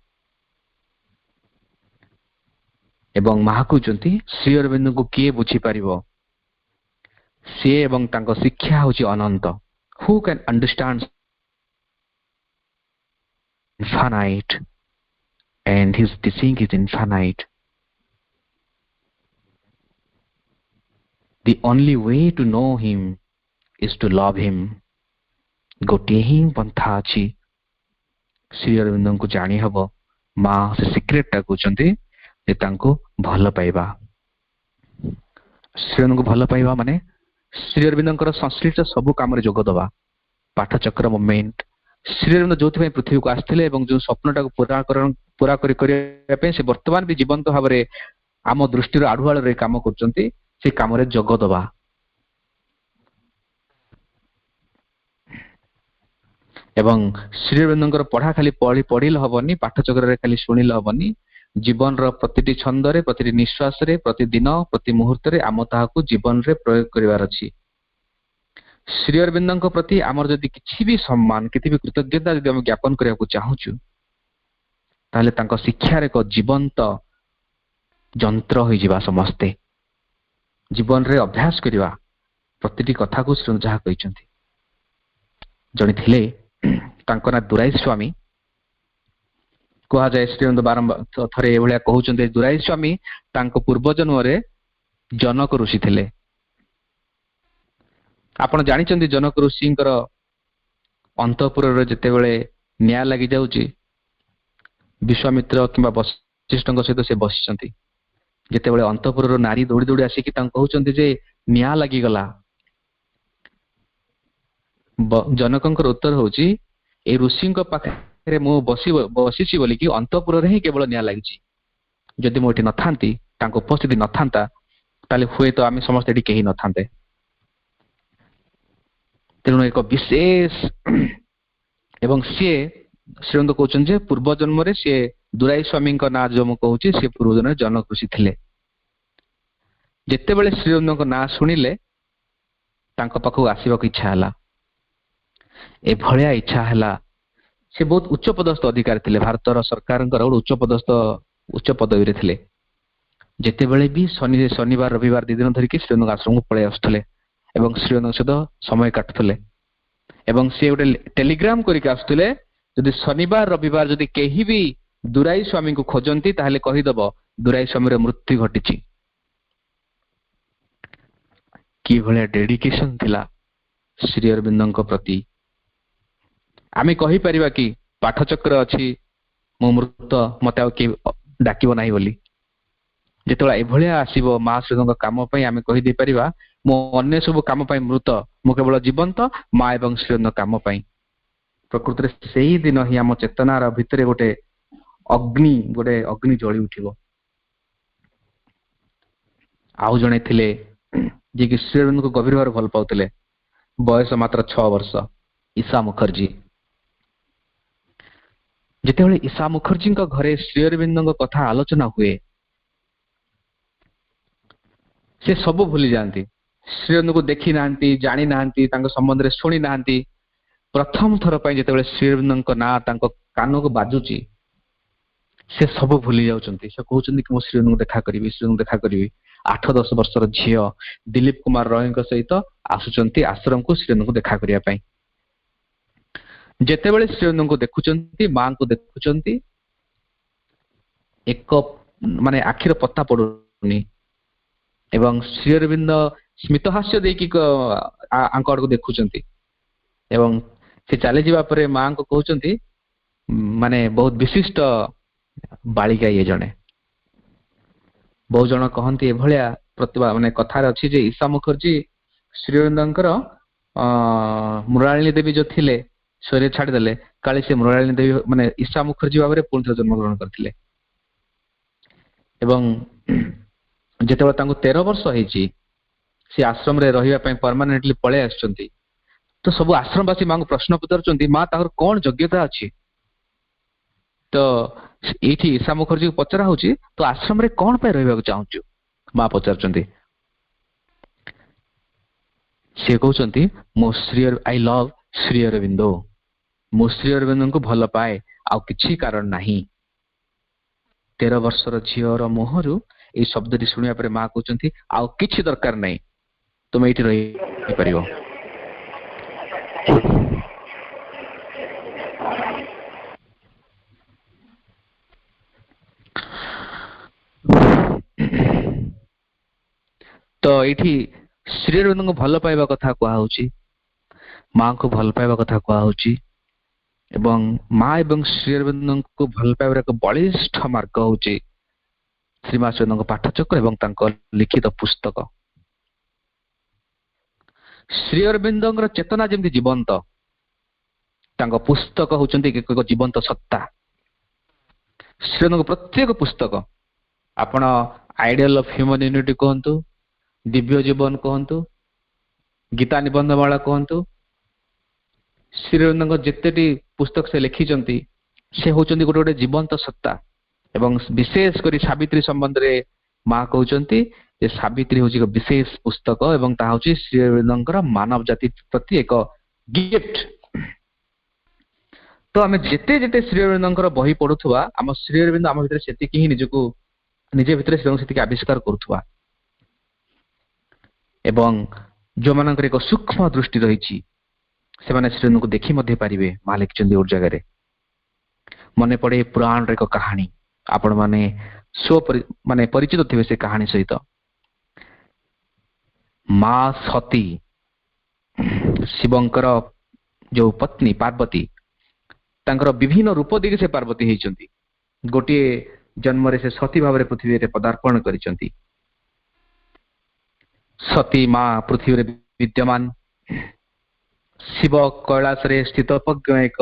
B: ଏବଂ ମା କହୁଛନ୍ତି ଶ୍ରୀ ଅରବିନ୍ଦଙ୍କୁ କିଏ ବୁଝିପାରିବ? ସିଏ ଏବଂ ତାଙ୍କ ଶିକ୍ଷା ହଉଛି ଅନନ୍ତ। Who can understand infinite and his teaching is infinite. The only way to know him is to love him. ଗୋଟିଏ ହିଁ ପନ୍ଥା ଅଛି ଶ୍ରୀ ଅରବିନ୍ଦଙ୍କୁ ଜାଣି ହବ। ମା ସେ ସିକ୍ରେଟଟା କହୁଛନ୍ତି ଯେ ତାଙ୍କୁ ଭଲ ପାଇବା। ଶ୍ରୀ ଅରବିନ୍ଦଙ୍କୁ ଭଲ ପାଇବା ମାନେ ଶ୍ରୀ ଅରବିନ୍ଦଙ୍କର ସଂଶ୍ଳିଷ୍ଟ ସବୁ କାମରେ ଯୋଗ ଦେବା। ପାଠଚକ୍ର ମୁଭମେଣ୍ଟ, ଶ୍ରୀ ଅରବିନ୍ଦ ଯୋଉଥିପାଇଁ ପୃଥିବୀକୁ ଆସିଥିଲେ ଏବଂ ଯୋଉ ସ୍ୱପ୍ନଟାକୁ ପୁରା କରିବା ପାଇଁ ସେ ବର୍ତ୍ତମାନ ବି ଜୀବନ୍ତ ଭାବରେ ଆମ ଦୃଷ୍ଟିର ଆଢୁଆଳରେ କାମ କରୁଛନ୍ତି, ସେ କାମରେ ଯୋଗ ଦେବା। ଏବଂ ଶ୍ରୀ ଅରବିନ୍ଦଙ୍କର ପଢା ଖାଲି ପଢିଲେ ହବନି, ପାଠଚକ୍ରରେ ଖାଲି ଶୁଣିଲେ ହବନି। ଜୀବନର ପ୍ରତିଟି ଛନ୍ଦରେ, ପ୍ରତିଟି ନିଶ୍ୱାସରେ, ପ୍ରତିଦିନ, ପ୍ରତି ମୁହୂର୍ତ୍ତରେ ଆମ ତାହାକୁ ଜୀବନରେ ପ୍ରୟୋଗ କରିବାର ଅଛି। ଶ୍ରୀ ଅରବିନ୍ଦଙ୍କ ପ୍ରତି ଆମର ଯଦି କିଛି ବି ସମ୍ମାନ, କିଛି ବି କୃତଜ୍ଞତା ଯଦି ଆମେ ଜ୍ଞାପନ କରିବାକୁ ଚାହୁଁଛୁ, ତାହେଲେ ତାଙ୍କ ଶିକ୍ଷାର ଏକ ଜୀବନ୍ତ ଯନ୍ତ୍ର ହୋଇଯିବା। ସମସ୍ତେ ଜୀବନରେ ଅଭ୍ୟାସ କରିବା ପ୍ରତିଟି କଥାକୁ ଶ୍ରୀ ଯାହା କହିଛନ୍ତି। ଜଣେ ଥିଲେ, ତାଙ୍କ ନାଁ ଦୁରାଇ ସ୍ୱାମୀ। କୁହାଯାଏ ଶ୍ରୀ ଅରବିନ୍ଦ ବାରମ୍ବାର ଥରେ ଏଭଳିଆ କହୁଛନ୍ତି, ଦୁରାଇ ସ୍ୱାମୀ ତାଙ୍କ ପୂର୍ବ ଜନ୍ମରେ ଜନକ ଋଷି ଥିଲେ। ଆପଣ ଜାଣିଛନ୍ତି ଜନକ ଋଷିଙ୍କର ଅନ୍ତଃପୁରରେ ଯେତେବେଳେ ନିଆଁ ଲାଗି ଯାଉଛି, ବିଶ୍ୱାମିତ୍ର କିମ୍ବା ବଶିଷ୍ଠଙ୍କ ସହିତ ସେ ବସିଛନ୍ତି। ଯେତେବେଳେ ଅନ୍ତଃପୁରର ନାରୀ ଦୌଡ଼ି ଦୌଡ଼ି ଆସିକି ତାଙ୍କୁ କହୁଛନ୍ତି ଯେ ନିଆଁ ଲାଗିଗଲା, ଜନକଙ୍କର ଉତ୍ତର ହଉଛି ଏ ଋଷିଙ୍କ ପାଖରେ ମୁଁ ବସିଛି ବୋଲିକି ଅନ୍ତଃପୁରରେ ହିଁ କେବଳ ନିଆଁ ଲାଗିଛି। ଯଦି ମୁଁ ଏଠି ନଥାନ୍ତି, ତାଙ୍କ ଉପସ୍ଥିତି ନଥାନ୍ତା, ତାହେଲେ ହୁଏତ ଆମେ ସମସ୍ତେ ଏଠି କେହି ନଥାନ୍ତେ। ତେଣୁ ଏକ ବିଶେଷ ଏବଂ ସିଏ ଶ୍ରୀଅରବିନ୍ଦ କହୁଛନ୍ତି ଯେ ପୂର୍ବ ଜନ୍ମରେ ସିଏ ଦୁରାଇ ସ୍ୱାମୀଙ୍କ ନାଁ ଯୋଉ ମୁଁ କହୁଛି, ସେ ପୂର୍ବ ଜନ୍ମରେ ଜନକ ଋଷି ଥିଲେ। ଯେତେବେଳେ ଶ୍ରୀଅରବିନ୍ଦଙ୍କ ନାଁ ଶୁଣିଲେ ତାଙ୍କ ପାଖକୁ ଆସିବାକୁ ଇଚ୍ଛା ହେଲା। ଏଭଳିଆ ଇଚ୍ଛା ହେଲା, ସେ ବହୁତ ଉଚ୍ଚ ପଦସ୍ଥ ଅଧିକାରୀ ଥିଲେ, ଭାରତର ସରକାରଙ୍କର ଗୋଟେ ଉଚ୍ଚ ପଦବୀରେ ଥିଲେ। ଯେତେବେଳେ ବି ଶନିବାର ରବିବାର 2 ଦିନ ଧରିକି ଶ୍ରୀଅରବିନ୍ଦଙ୍କ ଆଶ୍ରମକୁ ପଳେଇ ଆସୁଥିଲେ ଏବଂ ଶ୍ରୀଅରବିନ୍ଦଙ୍କ ସହିତ ସମୟ କାଟୁଥିଲେ। ଏବଂ ସେ ଗୋଟେ ଟେଲିଗ୍ରାମ କରିକି ଆସୁଥିଲେ, ଯଦି ଶନିବାର ରବିବାର ଯଦି କେହି ବି ଦୁରାଇ ସ୍ୱାମୀଙ୍କୁ ଖୋଜନ୍ତି ତାହେଲେ କହିଦବ ଦୁରାଇ ସ୍ୱାମୀର ମୃତ୍ୟୁ ଘଟିଛି। କିଭଳିଆ ଡେଡିକେସନ ଥିଲା ଶ୍ରୀ ଅରବିନ୍ଦଙ୍କ ପ୍ରତି। ଆମେ କହିପାରିବା କି ପାଠଚକ୍ର ଅଛି, ମୁଁ ମୃତ, ମତେ ଆଉ କେହି ଡାକିବ ନାହିଁ ବୋଲି। ଯେତେବେଳେ ଏଭଳିଆ ଆସିବ ମା ଶ୍ରୀଙ୍କ କାମ ପାଇଁ ଆମେ କହିଦେଇପାରିବା ମୁଁ ଅନ୍ୟ ସବୁ କାମ ପାଇଁ ମୃତ, ମୁଁ କେବଳ ଜୀବନ୍ତ ମା ଏବଂ ଶ୍ରୀଙ୍କ କାମ ପାଇଁ। ପ୍ରକୃତରେ ସେଇ ଦିନ ହିଁ ଆମ ଚେତନାର ଭିତରେ ଗୋଟେ ଅଗ୍ନି ଜଳି ଉଠିବ। ଆଉ ଜଣେ ଥିଲେ ଯିଏକି ଶ୍ରୀଅରବିନ୍ଦଙ୍କୁ ଗଭୀର ଭାବରେ ଭଲ ପାଉଥିଲେ, ବୟସ ମାତ୍ର 6 ବର୍ଷ, ଈଶା ମୁଖର୍ଜୀ। ଯେତେବେଳେ ଈଶା ମୁଖର୍ଜୀଙ୍କ ଘରେ ଶ୍ରୀଅରବିନ୍ଦଙ୍କ କଥା ଆଲୋଚନା ହୁଏ, ସେ ସବୁ ଭୁଲି ଯାଆନ୍ତି। ଶ୍ରୀଅରବିନ୍ଦଙ୍କୁ ଦେଖି ନାହାନ୍ତି, ଜାଣି ନାହାନ୍ତି, ତାଙ୍କ ସମ୍ବନ୍ଧରେ ଶୁଣି ନାହାନ୍ତି। ପ୍ରଥମ ଥର ପାଇଁ ଯେତେବେଳେ ଶ୍ରୀଅରବିନ୍ଦଙ୍କ ନାଁ ତାଙ୍କ କାନକୁ ବାଜୁଛି, ସେ ସବୁ ଭୁଲି ଯାଉଛନ୍ତି। ସେ କହୁଛନ୍ତି କି ମୁଁ ଶ୍ରୀଅରବିନ୍ଦଙ୍କୁ ଦେଖା କରିବି, ଶ୍ରୀଅରବିନ୍ଦଙ୍କୁ ଦେଖା କରିବି। 8-10 ବର୍ଷର ଝିଅ ଦିଲ୍ଲୀପ କୁମାର ରୟଙ୍କ ସହିତ ଆସୁଛନ୍ତି ଆଶ୍ରମକୁ ଶ୍ରୀଅରବିନ୍ଦଙ୍କୁ ଦେଖା କରିବା ପାଇଁ। ଯେତେବେଳେ ଶ୍ରୀଅରବିନ୍ଦଙ୍କୁ ଦେଖୁଛନ୍ତି, ମାଙ୍କୁ ଦେଖୁଛନ୍ତି, ଏକ ମାନେ ଆଖିର ପତା ପଡୁନି ଏବଂ ଶ୍ରୀଅରବିନ୍ଦ ସ୍ମିତହାସ୍ୟ ଦେଇକି ଆଙ୍କ ଆଡକୁ ଦେଖୁଛନ୍ତି ଏବଂ ସେ ଚାଲିଯିବା ପରେ ମାଙ୍କୁ କହୁଛନ୍ତି ମାନେ ବହୁତ ବିଶିଷ୍ଟ ବାଳିକା ଇଏ ଜଣେ। ବହୁ ଜଣ କହନ୍ତି ଏଭଳିଆ ପ୍ରତିଭା ମାନେ କଥାରେ ଅଛି ଯେ ଈଶା ମୁଖର୍ଜୀ ଶ୍ରୀଅରବିନ୍ଦଙ୍କର ମୃଣାଳିନୀ ଦେବୀ ଯୋଉ ଥିଲେ ଶରୀର ଛାଡିଦେଲେ, କାଳେ ସେ ମୃଣାଳିନୀ ଦେବୀ ମାନେ ଈଶା ମୁଖର୍ଜୀ ଭାବରେ ପୁଣି ଥରେ ଜନ୍ମଗ୍ରହଣ କରିଥିଲେ। ଏବଂ ଯେତେବେଳେ ତାଙ୍କୁ 13 ବର୍ଷ ହେଇଛି, ସେ ଆଶ୍ରମରେ ରହିବା ପାଇଁ ପରମାନେଣ୍ଟଲି ପଳେଇ ଆସିଛନ୍ତି। ତ ସବୁ ଆଶ୍ରମବାସୀ ମାଙ୍କୁ ପ୍ରଶ୍ନ ପଚାରୁଛନ୍ତି ମା ତାଙ୍କର କଣ ଯୋଗ୍ୟତା ଅଛି। ତ ଏଇଠି ଈଶା ମୁଖର୍ଜୀକୁ ପଚରା ହଉଛି ତ ଆଶ୍ରମରେ କଣ ପାଇଁ ରହିବାକୁ ଚାହୁଁଛୁ, ମା ପଚାରୁଛନ୍ତି। ସେ କହୁଛନ୍ତି ମୁଁ ଆଇ ଲଭ୍ ଶ୍ରୀଅରବିନ୍ଦ, ମୁଁ ଶ୍ରୀଅରବିନ୍ଦଙ୍କୁ ଭଲ ପାଏ, ଆଉ କିଛି କାରଣ ନାହିଁ। 13 ବର୍ଷର ଝିଅର ମୁହଁରୁ ଏଇ ଶବ୍ଦଟି ଶୁଣିବା ପରେ ମା କହୁଛନ୍ତି ଆଉ କିଛି ଦରକାର ନାହିଁ, ତୁମେ ଏଇଠି ରହିପାରିବ। ତ ଏଇଠି ଶ୍ରୀଅରବିନ୍ଦଙ୍କୁ ଭଲ ପାଇବା କଥା କୁହାହଉଛି, ମାଙ୍କୁ ଭଲ ପାଇବା କଥା କୁହାହଉଛି ଏବଂ ମା ଏବଂ ଶ୍ରୀଅରବିନ୍ଦଙ୍କୁ ଭଲ ପାଇବାର ଏକ ବଳିଷ୍ଠ ମାର୍ଗ ହଉଛି ଶ୍ରୀମା ଶ୍ରୀଅରବିନ୍ଦଙ୍କ ପାଠଚକ୍ର ଏବଂ ତାଙ୍କ ଲିଖିତ ପୁସ୍ତକ। ଶ୍ରୀଅରବିନ୍ଦଙ୍କର ଚେତନା ଯେମିତି ଜୀବନ୍ତ, ତାଙ୍କ ପୁସ୍ତକ ହଉଛନ୍ତି ଏକ ଜୀବନ୍ତ ସତ୍ତା। ଶ୍ରୀଅରବିନ୍ଦଙ୍କ ପ୍ରତ୍ୟେକ ପୁସ୍ତକ, ଆପଣ ଆଇଡିଆଲ ଅଫ ହ୍ୟୁମାନ ୟୁନିଟି କୁହନ୍ତୁ, ଦିବ୍ୟ ଜୀବନ କୁହନ୍ତୁ, ଗୀତା ନିବନ୍ଧମାଳା କୁହନ୍ତୁ, ଶ୍ରୀଅରବିନ୍ଦଙ୍କ ଯେତେଟି ପୁସ୍ତକ ସେ ଲେଖିଛନ୍ତି ସେ ହଉଛନ୍ତି ଗୋଟେ ଗୋଟେ ଜୀବନ୍ତ ସତ୍ତା। ଏବଂ ବିଶେଷ କରି ସାବିତ୍ରୀ ସମ୍ବନ୍ଧରେ ମା କହୁଛନ୍ତି ଯେ ସାବିତ୍ରୀ ହଉଛି ଏକ ବିଶେଷ ପୁସ୍ତକ ଏବଂ ତାହା ହଉଛି ଶ୍ରୀଅରବିନ୍ଦଙ୍କର ମାନବ ଜାତି ପ୍ରତି ଏକ ଗିଫ୍ଟ। ତ ଆମେ ଯେତେ ଯେତେ ଶ୍ରୀଅରବିନ୍ଦଙ୍କର ବହି ପଢୁଥିବା, ଆମ ଶ୍ରୀଅରବିନ୍ଦ ଆମ ଭିତରେ ସେତିକି ହିଁ ନିଜ ଭିତରେ ସେତିକି ଆବିଷ୍କାର କରୁଥିବା। ଏବଂ ଯୋଉମାନଙ୍କର ଏକ ସୂକ୍ଷ୍ମ ଦୃଷ୍ଟି ରହିଛି ସେମାନେ ଶ୍ରୀଅରବିନ୍ଦଙ୍କୁ ଦେଖି ମଧ୍ୟ ପାରିବେ। ମା ଲେଖିଛନ୍ତି ଗୋଟେ ଜାଗାରେ, ମନେ ପଡେ ପୁରାଣର ଏକ କାହାଣୀ, ଆପଣ ମାନେ ମାନେ ପରିଚିତ ଥିବେ ସେ କାହାଣୀ ସହିତ। ମା ସତୀ ଶିବଙ୍କର ଯୋଉ ପତ୍ନୀ ପାର୍ବତୀ, ତାଙ୍କର ବିଭିନ୍ନ ରୂପ ଦେଇକି ସେ ପାର୍ବତୀ ହେଇଛନ୍ତି। ଗୋଟିଏ ଜନ୍ମରେ ସେ ସତୀ ଭାବରେ ପୃଥିବୀରେ ପଦାର୍ପଣ କରିଛନ୍ତି। ସତୀ ମା ପୃଥିବୀରେ ବିଦ୍ୟମାନ, ଶିବ କୈଳାସରେ ସ୍ଥିତପ୍ରଜ୍ଞ ଏକ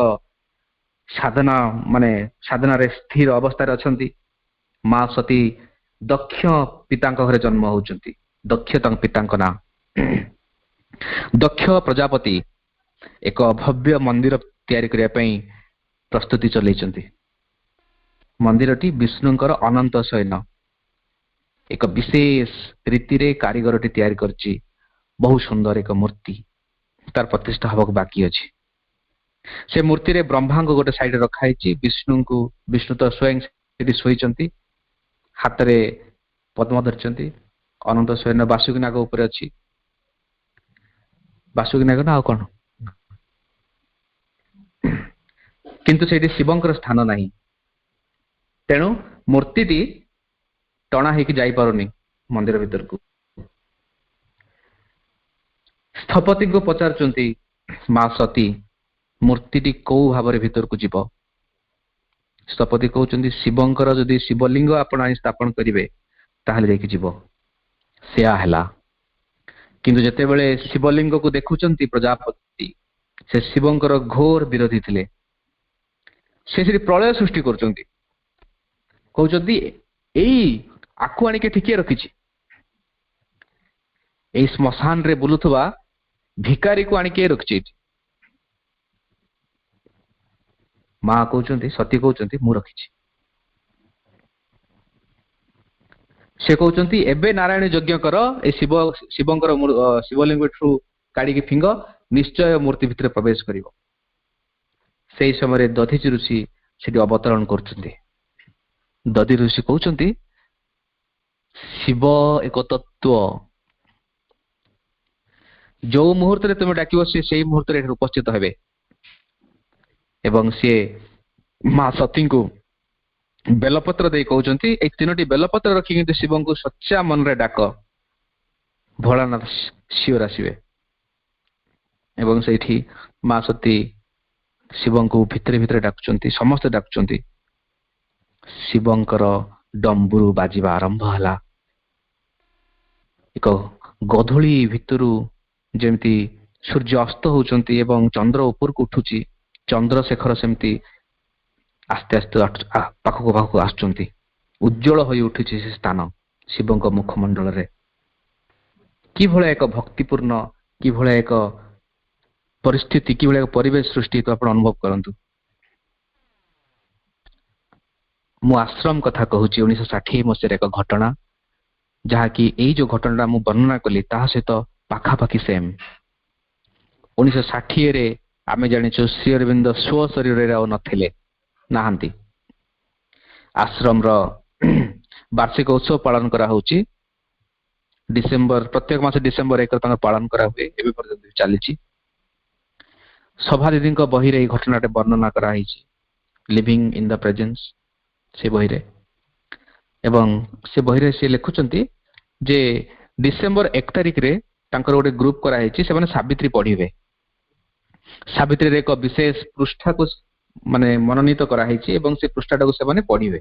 B: ସାଧନାରେ ସ୍ଥିର ଅବସ୍ଥାରେ ଅଛନ୍ତି। ମା ସତୀ ଦକ୍ଷ ପିତାଙ୍କ ଘରେ ଜନ୍ମ ହଉଛନ୍ତି। ଦକ୍ଷ ତାଙ୍କ ପିତାଙ୍କ ନାଁ। ଦକ୍ଷ ପ୍ରଜାପତି ଏକ ଭବ୍ୟ ମନ୍ଦିର ତିଆରି କରିବା ପାଇଁ ପ୍ରସ୍ତୁତି ଚଲେଇଛନ୍ତି। ମନ୍ଦିରଟି ବିଷ୍ଣୁଙ୍କର ଅନନ୍ତ ଶୟନ, ଏକ ବିଶେଷ ରୀତିରେ କାରିଗରଟି ତିଆରି କରିଛି। ବହୁ ସୁନ୍ଦର ଏକ ମୂର୍ତ୍ତି, ତାର ପ୍ରତିଷ୍ଠା ହବାକୁ ବାକି ଅଛି। ସେ ମୂର୍ତ୍ତିରେ ବ୍ରହ୍ମାଙ୍କୁ ଗୋଟେ ସାଇଡରେ ରଖାହେଇଛି, ବିଷ୍ଣୁ ତ ସ୍ୱୟଂ ସେଠି ଶୋଇଛନ୍ତି, ହାତରେ ପଦ୍ମ ଧରିଛନ୍ତି। ଅନନ୍ତ ଶୟନ ବାସୁକୀ ନାଗ ଉପରେ ଅଛି। ବାସୁକୀ ନାଗ ନା ଆଉ କଣ, କିନ୍ତୁ ସେଇଠି ଶିବଙ୍କର ସ୍ଥାନ ନାହିଁ। ତେଣୁ ମୂର୍ତ୍ତିଟି ଟଣା ହେଇକି ଯାଇପାରୁନି ମନ୍ଦିର ଭିତରକୁ। ସ୍ଥପତିଙ୍କୁ ପଚାରୁଛନ୍ତି ମା ସତୀ, ମୂର୍ତ୍ତିଟି କୋଉ ଭାବରେ ଭିତରକୁ ଯିବ? ସ୍ଥପତି କହୁଛନ୍ତି ଶିବଙ୍କର ଯଦି ଶିବଲିଙ୍ଗ ଆପଣ ଆଣି ସ୍ଥାପନ କରିବେ ତାହେଲେ ଯାଇକି ଯିବ। ସେୟା ହେଲା। କିନ୍ତୁ ଯେତେବେଳେ ଶିବଲିଙ୍ଗକୁ ଦେଖୁଛନ୍ତି ପ୍ରଜାପତି, ସେ ଶିବଙ୍କର ଘୋର ବିରୋଧୀ ଥିଲେ। ସେ ସେଠି ପ୍ରଳୟ ସୃଷ୍ଟି କରୁଛନ୍ତି। କହୁଛନ୍ତି ଏଇ ଆକୁ ଆଣିକି ଏଠି କିଏ ରଖିଛି? ଏଇ ଶ୍ମଶାନରେ ବୁଲୁଥିବା ଭିକାରୀକୁ ଆଣିକି କିଏ ରଖିଛି ଏଠି? ମା କହୁଛନ୍ତି, ସତୀ କହୁଛନ୍ତି ମୁଁ ରଖିଛି। ସେ କହୁଛନ୍ତି ଏବେ ନାରାୟଣ ଯଜ୍ଞ କର, ଏ ଶିବଙ୍କର ଶିବଲିଙ୍ଗ ଠୁ କାଢିକି ଫିଙ୍ଗ, ନିଶ୍ଚୟ ମୂର୍ତ୍ତି ଭିତରେ ପ୍ରବେଶ କରିବ। ସେଇ ସମୟରେ ଦଧିଚି ଋଷି ସେଠି ଅବତରଣ କରୁଛନ୍ତି। ଦଧି ଋଷି କହୁଛନ୍ତି ଶିବ ଏକ ତତ୍ଵ, ଯୋଉ ମୁହୂର୍ତ୍ତରେ ତୁମେ ଡାକିବ ସେ ସେଇ ମୁହୂର୍ତ୍ତରେ ଏଠାରେ ଉପସ୍ଥିତ ହେବେ। ଏବଂ ସିଏ ମା ସତୀଙ୍କୁ ବେଲପତ୍ର ଦେଇ କହୁଛନ୍ତି ଏଇ 3ଟି ବେଲପତ୍ର ରଖି କିନ୍ତୁ ଶିବଙ୍କୁ ସଚ୍ଚା ମନରେ ଡାକ, ଭୋଳାନାଥ ସିଓର ଆସିବେ। ଏବଂ ସେଇଠି ମା ସତୀ ଶିବଙ୍କୁ ଭିତରେ ଭିତରେ ଡାକୁଛନ୍ତି, ସମସ୍ତେ ଡାକୁଛନ୍ତି। ଶିବଙ୍କର ଡମ୍ବୁରୁ ବାଜିବା ଆରମ୍ଭ ହେଲା। ଏକ ଗଧୂଳି ଭିତରୁ ଯେମିତି ସୂର୍ଯ୍ୟ ଅସ୍ତ ହଉଛନ୍ତି ଏବଂ ଚନ୍ଦ୍ର ଉପରକୁ ଉଠୁଛି, ଚନ୍ଦ୍ରଶେଖର ସେମିତି ଆସ୍ତେ ଆସ୍ତେ ପାଖକୁ ପାଖକୁ ଆସୁଛନ୍ତି। ଉଜ୍ଜଳ ହୋଇ ଉଠୁଛି ସେ ସ୍ଥାନ ଶିବଙ୍କ ମୁଖମଣ୍ଡଳରେ। କିଭଳିଆ ଏକ ଭକ୍ତିପୂର୍ଣ୍ଣ, କିଭଳିଆ ଏକ ପରିସ୍ଥିତି, କିଭଳିଆ ଏକ ପରିବେଶ ସୃଷ୍ଟି ତ ଆପଣ ଅନୁଭବ କରନ୍ତୁ। ମୁଁ ଆଶ୍ରମ କଥା କହୁଛି 1960 ମସିହାର ଏକ ଘଟଣା, ଯାହାକି ଏଇ ଯୋଉ ଘଟଣାଟା ମୁଁ ବର୍ଣ୍ଣନା କଲି ତାହା ସହିତ ପାଖାପାଖି ସେମ୍। 1960ରେ ଆମେ ଜାଣିଛୁ ଶ୍ରୀ ଅରବିନ୍ଦ ସ୍ୱ ଶରୀରରେ ଆଉ ନଥିଲେ, ନାହାନ୍ତି। ଆଶ୍ରମର ବାର୍ଷିକ ଉତ୍ସବ ପାଳନ କରାହଉଛି ଡିସେମ୍ବର, ପ୍ରତ୍ୟେକ ମାସ ଡିସେମ୍ବର 1 ତାଙ୍କର ପାଳନ କରାହୁଏ, ଏବେ ପର୍ଯ୍ୟନ୍ତ ଚାଲିଛି। ସଭା ଦିଦିଙ୍କ ବହିରେ ଏହି ଘଟଣାଟେ ବର୍ଣ୍ଣନା କରାଯାଇଛି, ଲିଭିଂ ଇନ୍ ଦ ପ୍ରେଜେନ୍ସ, ସେ ବହିରେ। ଏବଂ ସେ ବହିରେ ସେ ଲେଖୁଛନ୍ତି ଯେ ଡିସେମ୍ବର 1 ତାରିଖରେ ତାଙ୍କର ଗୋଟେ ଗ୍ରୁପ କରାଯାଇଛି, ସେମାନେ ସାବିତ୍ରୀ ପଢିବେ। ସାବିତ୍ରୀରେ ଏକ ବିଶେଷ ପୃଷ୍ଠାକୁ ମାନେ ମନୋନୀତ କରାଯାଇଛି ଏବଂ ସେ ପୃଷ୍ଠାଟାକୁ ସେମାନେ ପଢିବେ।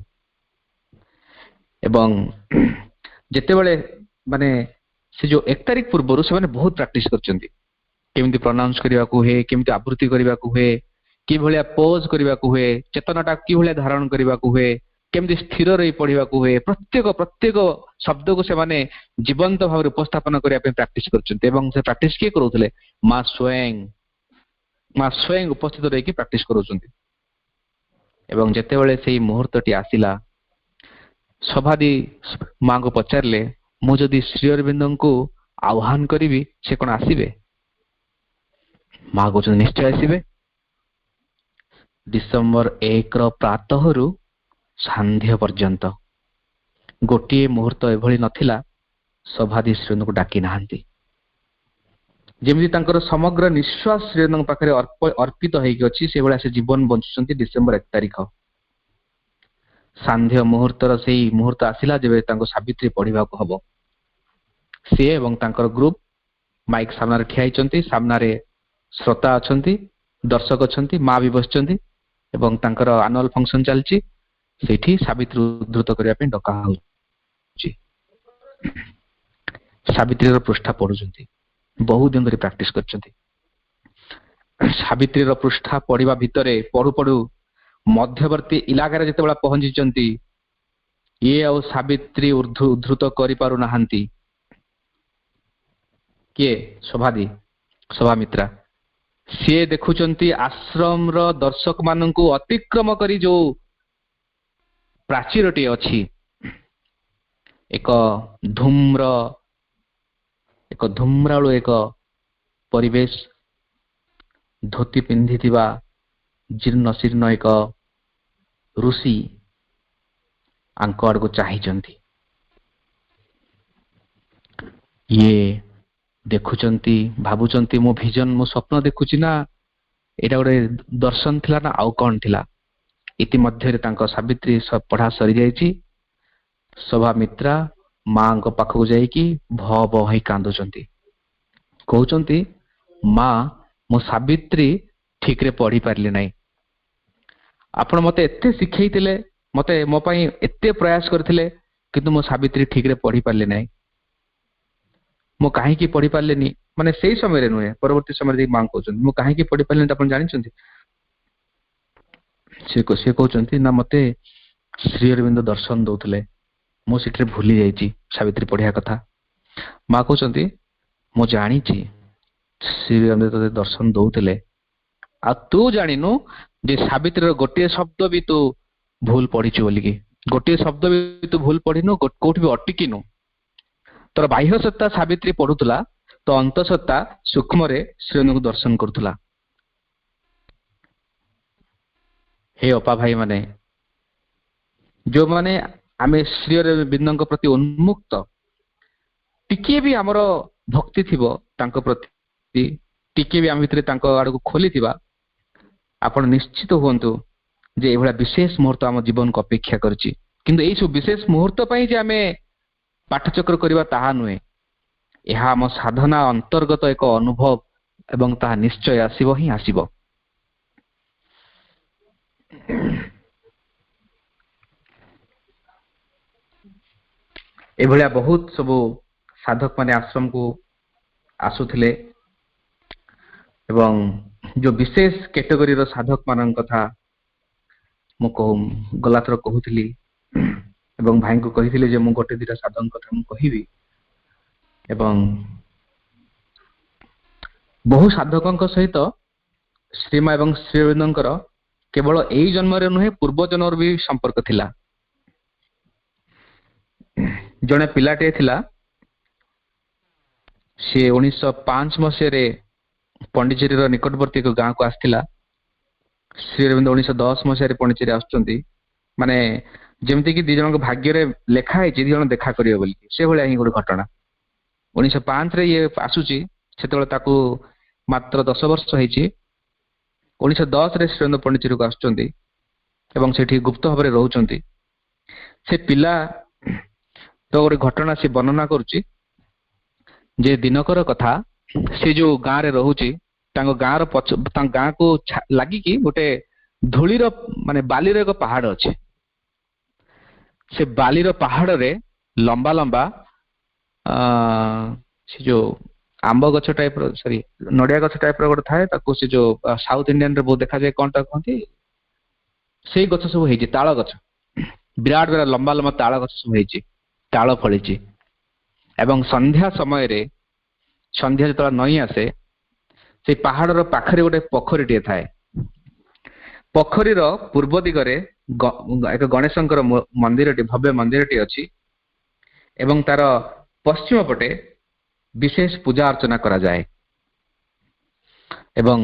B: ଏବଂ ଯେତେବେଳେ ମାନେ ସେ ଯୋଉ 1 ତାରିଖ ପୂର୍ବରୁ ସେମାନେ ବହୁତ ପ୍ରାକ୍ଟିସ କରିଛନ୍ତି, କେମିତି ପ୍ରନାଉନ୍ସ କରିବାକୁ ହୁଏ, କେମିତି ଆବୃତ୍ତି କରିବାକୁ ହୁଏ, କିଭଳିଆ ପୋଜ କରିବାକୁ ହୁଏ, ଚେତନାଟା କିଭଳିଆ ଧାରଣ କରିବାକୁ ହୁଏ, କେମିତି ସ୍ଥିର ରହି ପଢିବାକୁ ହୁଏ, ପ୍ରତ୍ୟେକ ଶବ୍ଦକୁ ସେମାନେ ଜୀବନ୍ତ ଭାବରେ ଉପସ୍ଥାପନ କରିବା ପାଇଁ ପ୍ରାକ୍ଟିସ କରୁଛନ୍ତି। ଏବଂ ସେ ପ୍ରାକ୍ଟିସ କିଏ କରୁଥିଲେ? ମା ସ୍ୱୟଂ ଉପସ୍ଥିତ ରହିକି ପ୍ରାକ୍ଟିସ କରୁଛନ୍ତି। ଏବଂ ଯେତେବେଳେ ସେଇ ମୁହୂର୍ତ୍ତଟି ଆସିଲା, ସଭାଦି ମାଙ୍କୁ ପଚାରିଲେ ମୁଁ ଯଦି ଶ୍ରୀ ଅରବିନ୍ଦଙ୍କୁ ଆହ୍ୱାନ କରିବି ସେ କଣ ଆସିବେ? ମା କହୁଛନ୍ତି ନିଶ୍ଚୟ ଆସିବେ। ଡିସେମ୍ବର 1ର ପ୍ରାତଃରୁ ସାନ୍ଧ୍ୟ ପର୍ଯ୍ୟନ୍ତ ଗୋଟିଏ ମୁହୂର୍ତ୍ତ ଏଭଳି ନଥିଲା ସଭାଦି ଶ୍ରୀଅରବିନ୍ଦଙ୍କୁ ଡାକି ନାହାନ୍ତି। ଯେମିତି ତାଙ୍କର ସମଗ୍ର ନିଶ୍ୱାସ ଶ୍ରୀଅରବିନ୍ଦଙ୍କ ପାଖରେ ଅର୍ପିତ ହେଇକି ଅଛି, ସେଭଳିଆ ସେ ଜୀବନ ବଞ୍ଚୁଛନ୍ତି। ଡିସେମ୍ବର 1 ତାରିଖ ସାନ୍ଧ୍ୟ ମୁହୂର୍ତ୍ତର ସେଇ ମୁହୂର୍ତ୍ତ ଆସିଲା ଯେବେ ତାଙ୍କୁ ସାବିତ୍ରୀ ପଢିବାକୁ ହବ। ସିଏ ଏବଂ ତାଙ୍କର ଗ୍ରୁପ ମାଇକ ସାମ୍ନାରେ ଠିଆ ହେଇଛନ୍ତି, ସାମ୍ନାରେ ଶ୍ରୋତା ଅଛନ୍ତି, ଦର୍ଶକ ଅଛନ୍ତି, ମା ବି ବସିଛନ୍ତି ଏବଂ ତାଙ୍କର ଆନୁଆଲ ଫଙ୍କସନ ଚାଲିଛି। ସେଇଠି ସାବିତ୍ରୀ ଉଦ୍ଧୃତ କରିବା ପାଇଁ ଡକା ହଉଛି। ସାବିତ୍ରୀର ପୃଷ୍ଠା ପଢୁଛନ୍ତି, ବହୁ ଦିନ ଧରି ପ୍ରାକ୍ଟିସ କରିଛନ୍ତି। ସାବିତ୍ରୀର ପୃଷ୍ଠା ପଢିବା ଭିତରେ ପଢୁ ପଢୁ ମଧ୍ୟବର୍ତ୍ତୀ ଇଲାକାରେ ଯେତେବେଳେ ପହଞ୍ଚିଛନ୍ତି, ଇଏ ଆଉ ସାବିତ୍ରୀ ଉଦ୍ଧୃତ କରିପାରୁନାହାନ୍ତି। କିଏ? ସଭାମିତ୍ରା। ସିଏ ଦେଖୁଛନ୍ତି ଆଶ୍ରମର ଦର୍ଶକ ମାନଙ୍କୁ ଅତିକ୍ରମ କରି ଯୋଉ ପ୍ରାଚୀରଟି ଅଛି, ଏକ ଧୂମ୍ରାଳୁ ଏକ ପରିବେଶ, ଧୋତି ପିନ୍ଧିଥିବା ଜୀର୍ଣ୍ଣ ଶୀର୍ଣ୍ଣ ଏକ ଋଷି ଆଙ୍କ ଆଡକୁ ଚାହିଁଛନ୍ତି। ଇଏ ଦେଖୁଛନ୍ତି, ଭାବୁଛନ୍ତି ମୋ ଭିଜନ, ମୋ ସ୍ୱପ୍ନ ଦେଖୁଛି ନା ଏଇଟା ଗୋଟେ ଦର୍ଶନ ଥିଲା ନା ଆଉ କଣ ଥିଲା। ଇତିମଧ୍ୟରେ ତାଙ୍କ ସାବିତ୍ରୀ ପଢା ସରିଯାଇଛି। ସଭାମିତ୍ରା ମାଙ୍କ ପାଖକୁ ଯାଇକି ଭ ହେଇ କାନ୍ଦୁଛନ୍ତି, କହୁଛନ୍ତି ମା ମୁଁ ସାବିତ୍ରୀ ଠିକରେ ପଢି ପାରିଲି ନାହିଁ। ଆପଣ ମତେ ଏତେ ଶିଖେଇଥିଲେ, ମତେ ମୋ ପାଇଁ ଏତେ ପ୍ରୟାସ କରିଥିଲେ, କିନ୍ତୁ ମୁଁ ସାବିତ୍ରୀ ଠିକରେ ପଢି ପାରିଲି ନାହିଁ। ମୁଁ କାହିଁକି ପଢି ପାରିଲିନି, ମାନେ ସେଇ ସମୟରେ ନୁହେଁ, ପରବର୍ତ୍ତୀ ସମୟରେ ମା କହୁଛନ୍ତି ମୁଁ କାହିଁକି ପଢି ପାରିଲିନି ଆପଣ ଜାଣିଛନ୍ତି? ସେ କହୁଛନ୍ତି ନା ମତେ ଶ୍ରୀ ଅରବିନ୍ଦ ଦର୍ଶନ ଦଉଥିଲେ, ମୁଁ ସେଠାରେ ଭୁଲି ଯାଇଛି ସାବିତ୍ରୀ ପଢିବା କଥା। ମା କହୁଛନ୍ତି ମୁଁ ଜାଣିଛି ଶ୍ରୀ ଅରବିନ୍ଦ ତତେ ଦର୍ଶନ ଦଉଥିଲେ, ଆଉ ତୁ ଜାଣିନୁ ଯେ ସାବିତ୍ରୀର ଗୋଟିଏ ଶବ୍ଦ ବି ତୁ ଭୁଲ ପଢିଛୁ ବୋଲିକି। ଗୋଟିଏ ଶବ୍ଦ ବି ତୁ ଭୁଲ ପଢିନୁ, କୋଉଠି ବି ଅଟିକିନୁ। ତୋର ବାହ୍ୟ ସତ୍ତା ସାବିତ୍ରୀ ପଢୁଥିଲା, ତ ଅନ୍ତଃସତ୍ତା ସୂକ୍ଷ୍ମରେ ଶ୍ରୀଅରବିନ୍ଦଙ୍କୁ ଦର୍ଶନ କରୁଥିଲା। ହେ ଅପା ଭାଇ ମାନେ, ଯୋଉମାନେ ଆମେ ଶ୍ରୀ ଅରବିନ୍ଦଙ୍କ ପ୍ରତି ଉନ୍ମୁକ୍ତ, ଟିକିଏ ବି ଆମର ଭକ୍ତି ଥିବ ତାଙ୍କ ପ୍ରତି, ଟିକିଏ ବି ଆମ ଭିତରେ ତାଙ୍କ ଆଡକୁ ଖୋଲିଥିବା, ଆପଣ ନିଶ୍ଚିତ ହୁଅନ୍ତୁ ଯେ ଏଭଳିଆ ବିଶେଷ ମୁହୂର୍ତ୍ତ ଆମ ଜୀବନକୁ ଅପେକ୍ଷା କରିଛି। କିନ୍ତୁ ଏଇ ସବୁ ବିଶେଷ ମୁହୂର୍ତ୍ତ ପାଇଁ ଯେ ଆମେ ପାଠଚକ୍ର କରିବା ତାହା ନୁହେଁ, ଏହା ଆମ ସାଧନା ଅନ୍ତର୍ଗତ ଏକ ଅନୁଭବ ଏବଂ ତାହା ନିଶ୍ଚୟ ଆସିବ ହିଁ ଆସିବ। ଏଭଳିଆ ବହୁତ ସବୁ ସାଧକ ମାନେ ଆଶ୍ରମକୁ ଆସୁଥିଲେ ଏବଂ ଯୋଉ ବିଶେଷ କ୍ୟାଟେଗୋରୀର ସାଧକ ମାନଙ୍କ କଥା ମୁଁ ଗଲାଥର କହୁଥିଲି ଏବଂ ଭାଇଙ୍କୁ କହିଥିଲି ଯେ ମୁଁ ଗୋଟେ ଦିଟା ସାଧକଙ୍କ କଥା ମୁଁ କହିବି। ଏବଂ ବହୁ ସାଧକଙ୍କ ସହିତ ଶ୍ରୀମା ଏବଂ ଶ୍ରୀ ଅରବିନ୍ଦଙ୍କର କେବଳ ଏଇ ଜନ୍ମରେ ନୁହେଁ, ପୂର୍ବ ଜନ୍ମର ବି ସମ୍ପର୍କ ଥିଲା। ଜଣେ ପିଲାଟିଏ ଥିଲା, ସେ 1905 ମସିହାରେ ପଣ୍ଡିଚେରୀର ନିକଟବର୍ତ୍ତୀ ଏକ ଗାଁକୁ ଆସିଥିଲା। ଶ୍ରୀ ଅରବିନ୍ଦ 1910 ମସିହାରେ ପଣ୍ଡିଚେରୀ ଆସୁଛନ୍ତି। ମାନେ ଯେମିତିକି ଦି ଜଣଙ୍କ ଭାଗ୍ୟରେ ଲେଖା ହେଇଛି ଦି ଜଣ ଦେଖା କରିବେ ବୋଲି, ସେଭଳିଆ ହିଁ ଗୋଟେ ଘଟଣା। 1905ରେ ଇଏ ଆସୁଛି, ସେତେବେଳେ ତାକୁ ମାତ୍ର 10 ବର୍ଷ ହେଇଛି। 1910ରେ ଶ୍ରୀ ଅରବିନ୍ଦ ପଣ୍ଡିଚେରୀକୁ ଆସୁଛନ୍ତି ଏବଂ ସେଠି ଗୁପ୍ତ ଭାବରେ ରହୁଛନ୍ତି। ସେ ପିଲା ତ ଗୋଟେ ଘଟଣା ସେ ବର୍ଣ୍ଣନା କରୁଛି ଯେ ଦିନକର କଥା, ସେ ଯୋଉ ଗାଁରେ ରହୁଛି ତାଙ୍କ ଗାଁକୁ ଲାଗିକି ଗୋଟେ ଧୂଳିର ମାନେ ବାଲିର ଏକ ପାହାଡ ଅଛି। ସେ ବାଲିର ପାହାଡରେ ଲମ୍ବା ଲମ୍ବା ସେ ଯୋଉ ଆମ୍ବ ଗଛ ଟାଇପର, ସରି ନଡିଆ ଗଛ ଟାଇପର ଗୋଟେ ଥାଏ, ତାକୁ ସେ ଯୋଉ ସାଉଥ ଇଣ୍ଡିଆନରେ ବହୁତ ଦେଖାଯାଏ, କଣ ତାକୁ କହନ୍ତି, ସେଇ ଗଛ ସବୁ ହେଇଛି, ତାଳ ଗଛ, ବିରାଟ ବିରାଟ ଲମ୍ବା ଲମ୍ବା ତାଳ ଗଛ ସବୁ ହେଇଛି, ତାଳ ଫଳିଛି। ଏବଂ ସନ୍ଧ୍ୟା ସମୟରେ, ସନ୍ଧ୍ୟା ଯେତେବେଳେ ନଈ ଆସେ, ସେଇ ପାହାଡର ପାଖରେ ଗୋଟେ ପୋଖରୀଟିଏ ଥାଏ। ପୋଖରୀର ପୂର୍ବ ଦିଗରେ ଏକ ଗଣେଶଙ୍କର ମନ୍ଦିରଟି, ଭବ୍ୟ ମନ୍ଦିରଟି ଅଛି ଏବଂ ତାର ପଶ୍ଚିମ ପଟେ ବିଶେଷ ପୂଜା ଅର୍ଚ୍ଚନା କରାଯାଏ। ଏବଂ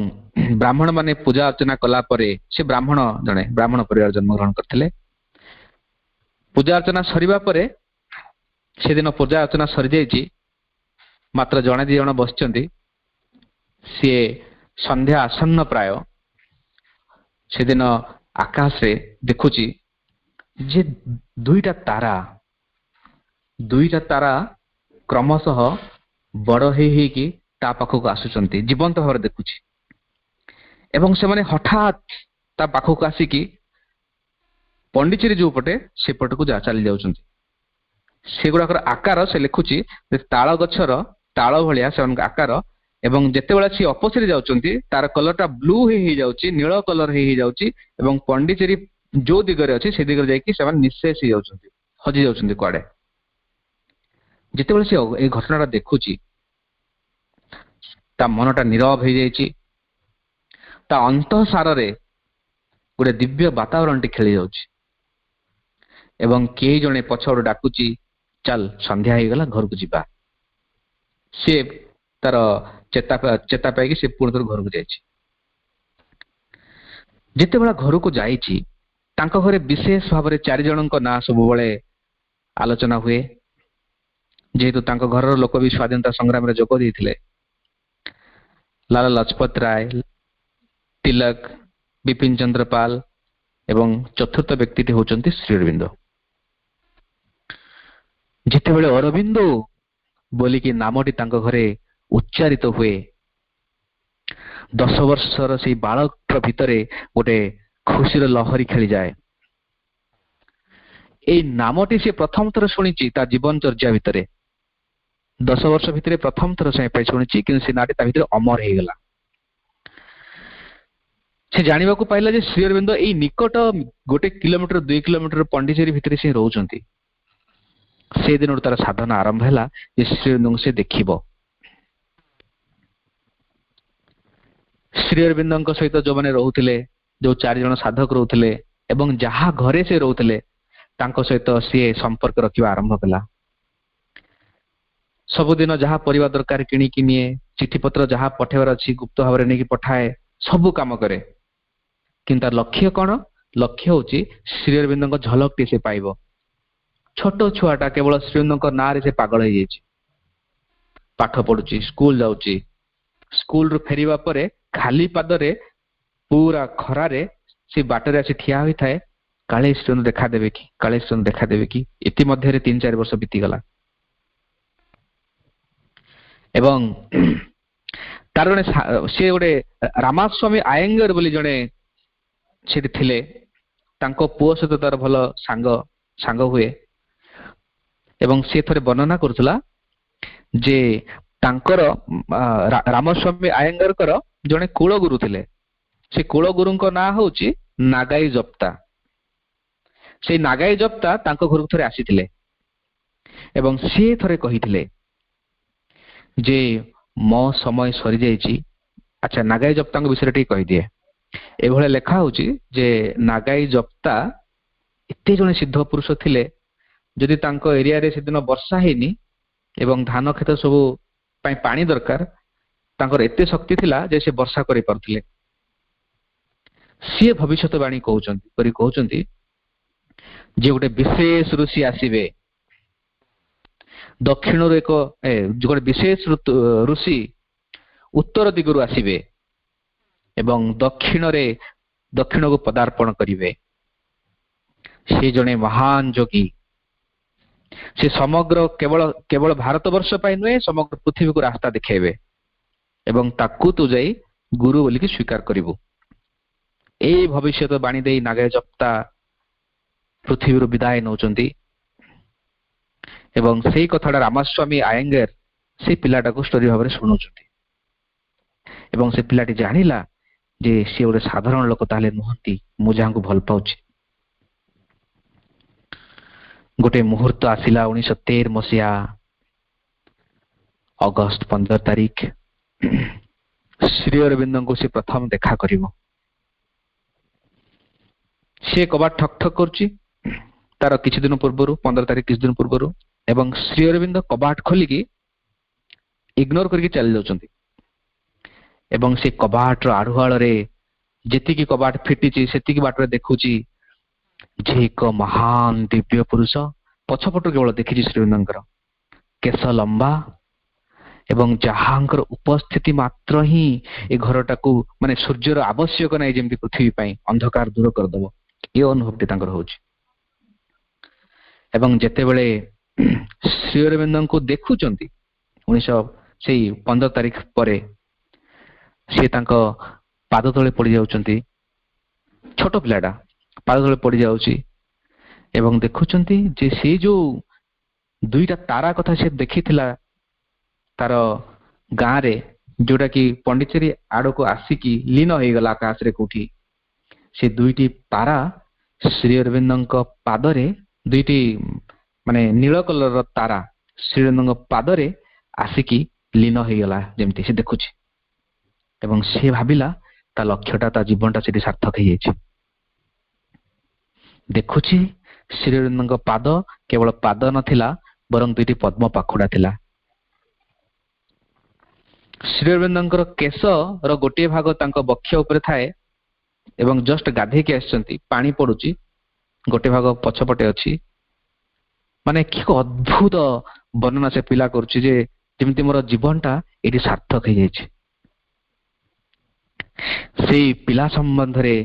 B: ବ୍ରାହ୍ମଣ ମାନେ ପୂଜା ଅର୍ଚ୍ଚନା କଲା ପରେ, ସେ ଜଣେ ବ୍ରାହ୍ମଣ ପରିବାର ଜନ୍ମଗ୍ରହଣ କରିଥିଲେ। ପୂଜା ଅର୍ଚ୍ଚନା ସରିବା ପରେ, ସେଦିନ ପୂଜା ଅର୍ଚ୍ଚନା ସରିଯାଇଛି, ମାତ୍ର ଜଣେ ଦି ଜଣ ବସିଛନ୍ତି। ସିଏ ସନ୍ଧ୍ୟା ଆସନ୍ନ ପ୍ରାୟ, ସେଦିନ ଆକାଶରେ ଦେଖୁଛି ଯେ ଦୁଇଟା ତାରା କ୍ରମଶଃ ବଡ ହେଇକି ତା ପାଖକୁ ଆସୁଛନ୍ତି, ଜୀବନ୍ତ ଭାବରେ ଦେଖୁଛି। ଏବଂ ସେମାନେ ହଠାତ୍ ତା ପାଖକୁ ଆସିକି ପଣ୍ଡିଚେରୀ ଯୋଉ ପଟେ, ସେପଟକୁ ଚାଲି ଯାଉଛନ୍ତି। ସେଗୁଡାକର ଆକାର ସେ ଲେଖୁଛି ଯେ ତାଳ ଗଛର ତାଳ ଭଳିଆ ସେମାନଙ୍କ ଆକାର, ଏବଂ ଯେତେବେଳେ ସେ ଅପୋଜିଟ ଯାଉଛନ୍ତି ତାର କଲରଟା ବ୍ଲୁ ହେଇଯାଉଛି, ନୀଳ କଲର ହେଇଯାଉଛି, ଏବଂ ପଣ୍ଡିଚେରୀ ଯୋଉ ଦିଗରେ ଅଛି ସେ ଦିଗରେ ଯାଇକି ସେମାନେ ନିଃଶେଷ ହେଇଯାଉଛନ୍ତି, ହଜି ଯାଉଛନ୍ତି କୁଆଡେ। ଯେତେବେଳେ ସେ ଏଇ ଘଟଣାଟା ଦେଖୁଛି, ତା ମନଟା ନୀରବ ହେଇଯାଇଛି, ତା ଅନ୍ତଃସାରରେ ଗୋଟେ ଦିବ୍ୟ ବାତାବରଣଟି ଖେଳି ଯାଉଛି ଏବଂ କେହି ଜଣେ ପଛଆଡୁ ଡାକୁଛି, ଚାଲ ସନ୍ଧ୍ୟା ହେଇଗଲା, ଘରକୁ ଯିବା। ସେ ତାର ଚେତା ପାଇକି ସେ ପୁଣି ଥରେ ଘରକୁ ଯାଇଛି। ଯେତେବେଳେ ଘରକୁ ଯାଇଛି, ତାଙ୍କ ଘରେ ବିଶେଷ ଭାବରେ 4 ଜଣଙ୍କ ନାଁ ସବୁବେଳେ ଆଲୋଚନା ହୁଏ, ଯେହେତୁ ତାଙ୍କ ଘରର ଲୋକ ବି ସ୍ୱାଧୀନତା ସଂଗ୍ରାମରେ ଯୋଗ ଦେଇଥିଲେ। ଲାଲା ଲଜପତ ରାୟ, ତିଲକ, ବିପିନ ଚନ୍ଦ୍ର ପାଲ ଏବଂ ଚତୁର୍ଥ ବ୍ୟକ୍ତିଟି ହେଉଛନ୍ତି ଶ୍ରୀ ଅରବିନ୍ଦ। ଯେତେବେଳେ ଅରବିନ୍ଦ ବୋଲିକି ନାମଟି ତାଙ୍କ ଘରେ ଉଚ୍ଚାରିତ ହୁଏ, 10 ବର୍ଷର ସେଇ ବାଳକ ଭିତରେ ଗୋଟେ ଖୁସିର ଲହରୀ ଖେଳିଯାଏ। ଏଇ ନାମଟି ସେ ପ୍ରଥମ ଥର ଶୁଣିଛି ତା ଜୀବନ ଚର୍ଯ୍ୟା ଭିତରେ, 10 ବର୍ଷ ଭିତରେ ପ୍ରଥମ ଥର ସେ ପାଇଁ ଶୁଣିଛି, କିନ୍ତୁ ସେ ନାଁଟି ତା ଭିତରେ ଅମର ହେଇଗଲା। ସେ ଜାଣିବାକୁ ପାଇଲା ଯେ ଶ୍ରୀ ଅରବିନ୍ଦ ଏଇ ନିକଟ 1 କିଲୋମିଟର 2 କିଲୋମିଟର ପଣ୍ଡିଚେରୀ ଭିତରେ ସେ ରହୁଛନ୍ତି। ସେ ଦିନରୁ ତାର ସାଧନା ଆରମ୍ଭ ହେଲା ଯେ ଶ୍ରୀ ଅରବିନ୍ଦଙ୍କୁ ସେ ଦେଖିବ। ଶ୍ରୀ ଅରବିନ୍ଦଙ୍କ ସହିତ ଯୋଉମାନେ ରହୁଥିଲେ, ଯୋଉ 4 ଜଣ ସାଧକ ରହୁଥିଲେ ଏବଂ ଯାହା ଘରେ ସେ ରହୁଥିଲେ, ତାଙ୍କ ସହିତ ସିଏ ସମ୍ପର୍କ ରଖିବା ଆରମ୍ଭ କଲା। ସବୁଦିନ ଯାହା ପରିବା ଦରକାର କିଣିକି ନିଏ, ଚିଠି ପତ୍ର ଯାହା ପଠେଇବାର ଅଛି ଗୁପ୍ତ ଭାବରେ ନେଇକି ପଠାଏ, ସବୁ କାମ କରେ। କିନ୍ତୁ ତାର ଲକ୍ଷ୍ୟ କଣ? ଲକ୍ଷ୍ୟ ହଉଛି ଶ୍ରୀ ଅରବିନ୍ଦଙ୍କ ଝଲକଟି ସେ ପାଇବ। ଛୋଟ ଛୁଆଟା କେବଳ ଶ୍ରୀ ଅରବିନ୍ଦଙ୍କ ନାଁରେ ସେ ପାଗଳ ହେଇଯାଇଛି। ପାଠ ପଢୁଛି, ସ୍କୁଲ ଯାଉଛି, ସ୍କୁଲରୁ ଫେରିବା ପରେ ଖାଲି ପାଦରେ ପୁରା ଖରାରେ ସେ ବାଟରେ ଆସି ଠିଆ ହୋଇଥାଏ, କାଳେ ଶ୍ରୀ ଅରବିନ୍ଦ ଦେଖାଦେବେ କି, କାଳେ ଶ୍ରୀ ଅରବିନ୍ଦ ଦେଖାଦେବେ କି। ଇତିମଧ୍ୟରେ 3-4 ବର୍ଷ ବିତିଗଲା ଏବଂ ତାର ଜଣେ ସେ ଗୋଟେ ରାମାସ୍ୱାମୀ ଆୟଙ୍ଗର ବୋଲି ଜଣେ ସେଠି ଥିଲେ, ତାଙ୍କ ପୁଅ ସହିତ ତାର ଭଲ ସାଙ୍ଗ ହୁଏ ଏବଂ ସେ ଥରେ ବର୍ଣ୍ଣନା କରୁଥିଲା ଯେ ତାଙ୍କର ରାମସ୍ୱାମୀ ଆୟଙ୍ଗରଙ୍କର ଜଣେ କୁଳଗୁରୁ ଥିଲେ। ସେ କୁଳଗୁରୁଙ୍କ ନାଁ ହଉଛି ନାଗାଇ ଜପ୍ତା। ସେଇ ନାଗାଇ ଜପ୍ତା ତାଙ୍କ ଘରକୁ ଥରେ ଆସିଥିଲେ ଏବଂ ସିଏ ଥରେ କହିଥିଲେ ଯେ ମୋ ସମୟ ସରିଯାଇଛି। ଆଚ୍ଛା, ନାଗାଇ ଜପ୍ତାଙ୍କ ବିଷୟରେ ଟିକେ କହିଦିଏ। ଏଭଳିଆ ଲେଖା ହଉଛି ଯେ ନାଗାଇ ଜପ୍ତା ଏତେ ଜଣେ ସିଦ୍ଧ ପୁରୁଷ ଥିଲେ, ଯଦି ତାଙ୍କ ଏରିଆରେ ସେଦିନ ବର୍ଷା ହେଇନି ଏବଂ ଧାନ କ୍ଷେତ ସବୁ ପାଇଁ ପାଣି ଦରକାର, ତାଙ୍କର ଏତେ ଶକ୍ତି ଥିଲା ଯେ ସେ ବର୍ଷା କରିପାରୁଥିଲେ। ସିଏ ଭବିଷ୍ୟତବାଣୀ କହୁଛନ୍ତି ଯେ ଗୋଟେ ବିଶେଷ ଋଷି ଆସିବେ, ଦକ୍ଷିଣରୁ ଗୋଟେ ବିଶେଷ ଋଷି ଉତ୍ତର ଦିଗରୁ ଆସିବେ ଏବଂ ଦକ୍ଷିଣକୁ ପଦାର୍ପଣ କରିବେ। ସେ ଜଣେ ମହାନ ଯୋଗୀ। ସେ ସମଗ୍ର କେବଳ ଭାରତବର୍ଷ ପାଇଁ ନୁହେଁ, ସମଗ୍ର ପୃଥିବୀକୁ ରାସ୍ତା ଦେଖେଇବେ ଏବଂ ତାକୁ ତୁ ଯାଇ ଗୁରୁ ବୋଲିକି ସ୍ୱୀକାର କରିବୁ। ଏଇ ଭବିଷ୍ୟତ ବାଣୀ ଦେଇ ନାଗାଇ ଜପ୍ତା ପୃଥିବୀରୁ ବିଦାୟ ନେଉଛନ୍ତି ଏବଂ ସେଇ କଥାଟା ରାମସ୍ୱାମୀ ଆୟଙ୍ଗର ସେଇ ପିଲାଟାକୁ ଷ୍ଟୋରି ଭାବରେ ଶୁଣାଉଛନ୍ତି ଏବଂ ସେ ପିଲାଟି ଜାଣିଲା ଯେ ସିଏ ଗୋଟେ ସାଧାରଣ ଲୋକ ତାହେଲେ ନୁହନ୍ତି, ମୁଁ ଯାହାଙ୍କୁ ଭଲ ପାଉଛି। ଗୋଟେ ମୁହୂର୍ତ୍ତ ଆସିଲା 1913 ମସିହା ଅଗଷ୍ଟ 15 ତାରିଖ। ଶ୍ରୀ ଅରବିନ୍ଦଙ୍କୁ ସେ ପ୍ରଥମ ଦେଖା କରିବ। ସେ କବାଟ ଠକ୍ ଠକ୍ କରୁଛି ତାର କିଛି ଦିନ ପୂର୍ବରୁ, 15 ତାରିଖ କିଛି ଦିନ ପୂର୍ବରୁ, ଏବଂ ଶ୍ରୀ ଅରବିନ୍ଦ କବାଟ ଖୋଲିକି ଇଗ୍ନୋର କରିକି ଚାଲି ଯାଉଛନ୍ତି ଏବଂ ସେ କବାଟର ଆଢୁଆଳରେ ଯେତିକି କବାଟ ଫିଟିଛି ସେତିକି ବାଟରେ ଦେଖୁଛି ଯେ ଏକ ମହାନ ଦିବ୍ୟ ପୁରୁଷ। ପଛପଟୁ କେବଳ ଦେଖିଛି ଶ୍ରୀ ଅରବିନ୍ଦଙ୍କର କେଶ ଲମ୍ବା ଏବଂ ଯାହାଙ୍କର ଉପସ୍ଥିତି ମାତ୍ର ହିଁ ଏ ଘରଟାକୁ, ମାନେ ସୂର୍ଯ୍ୟର ଆବଶ୍ୟକ ନାହିଁ ଯେମିତି ପୃଥିବୀ ପାଇଁ, ଅନ୍ଧକାର ଦୂର କରିଦବ, ଏ ଅନୁଭବଟି ତାଙ୍କର ହଉଛି। ଏବଂ ଯେତେବେଳେ ଶ୍ରୀ ଅରବିନ୍ଦଙ୍କୁ ଦେଖୁଛନ୍ତି 15 ତାରିଖ ପରେ, ସେ ତାଙ୍କ ପାଦ ତଳେ ପଡି ଯାଉଛନ୍ତି। ଛୋଟ ପିଲାଟା ପାଦ ତଳେ ପଡି ଯାଉଛି ଏବଂ ଦେଖୁଛନ୍ତି ଯେ ସେ ଯୋଉ 2ଟା ତାରା କଥା ସେ ଦେଖିଥିଲା ତାର ଗାଁରେ, ଯୋଉଟା କି ପଣ୍ଡିଚେରୀ ଆଡକୁ ଆସିକି ଲୀନ ହେଇଗଲା ଆକାଶରେ କୋଉଠି, ସେ 2ଟି ତାରା ଶ୍ରୀ ଅରବିନ୍ଦଙ୍କ ପାଦରେ, 2ଟି ମାନେ ନୀଳ କଲରର ତାରା ଶ୍ରୀ ଅରବିନ୍ଦଙ୍କ ପାଦରେ ଆସିକି ଲୀନ ହେଇଗଲା ଯେମିତି ସେ ଦେଖୁଛି ଏବଂ ସେ ଭାବିଲା ତା ଲକ୍ଷ୍ୟଟା, ତା ଜୀବନଟା ସେଠି ସାର୍ଥକ ହେଇଯାଇଛି। ଦେଖୁଛି ଶ୍ରୀ ଅରବିନ୍ଦଙ୍କ ପାଦ କେବଳ ପାଦ ନଥିଲା, ବରଂ 2ଟି ପଦ୍ମ ପାଖୁଡା ଥିଲା। ଶ୍ରୀ ଅରବିନ୍ଦଙ୍କର କେଶର ଗୋଟିଏ ଭାଗ ତାଙ୍କ ବକ୍ଷ ଉପରେ ଥାଏ ଏବଂ ଜଷ୍ଟ ଗାଧେଇକି ଆସିଛନ୍ତି, ପାଣି ପଡୁଛି, ଗୋଟେ ଭାଗ ପଛପଟେ ଅଛି। ମାନେ କି ଅଦ୍ଭୁତ ବର୍ଣ୍ଣନା ସେ ପିଲା କରୁଛି ଯେ ଯେମିତି ମୋର ଜୀବନଟା ଏଠି ସାର୍ଥକ ହେଇଯାଇଛି। ସେଇ ପିଲା ସମ୍ବନ୍ଧରେ,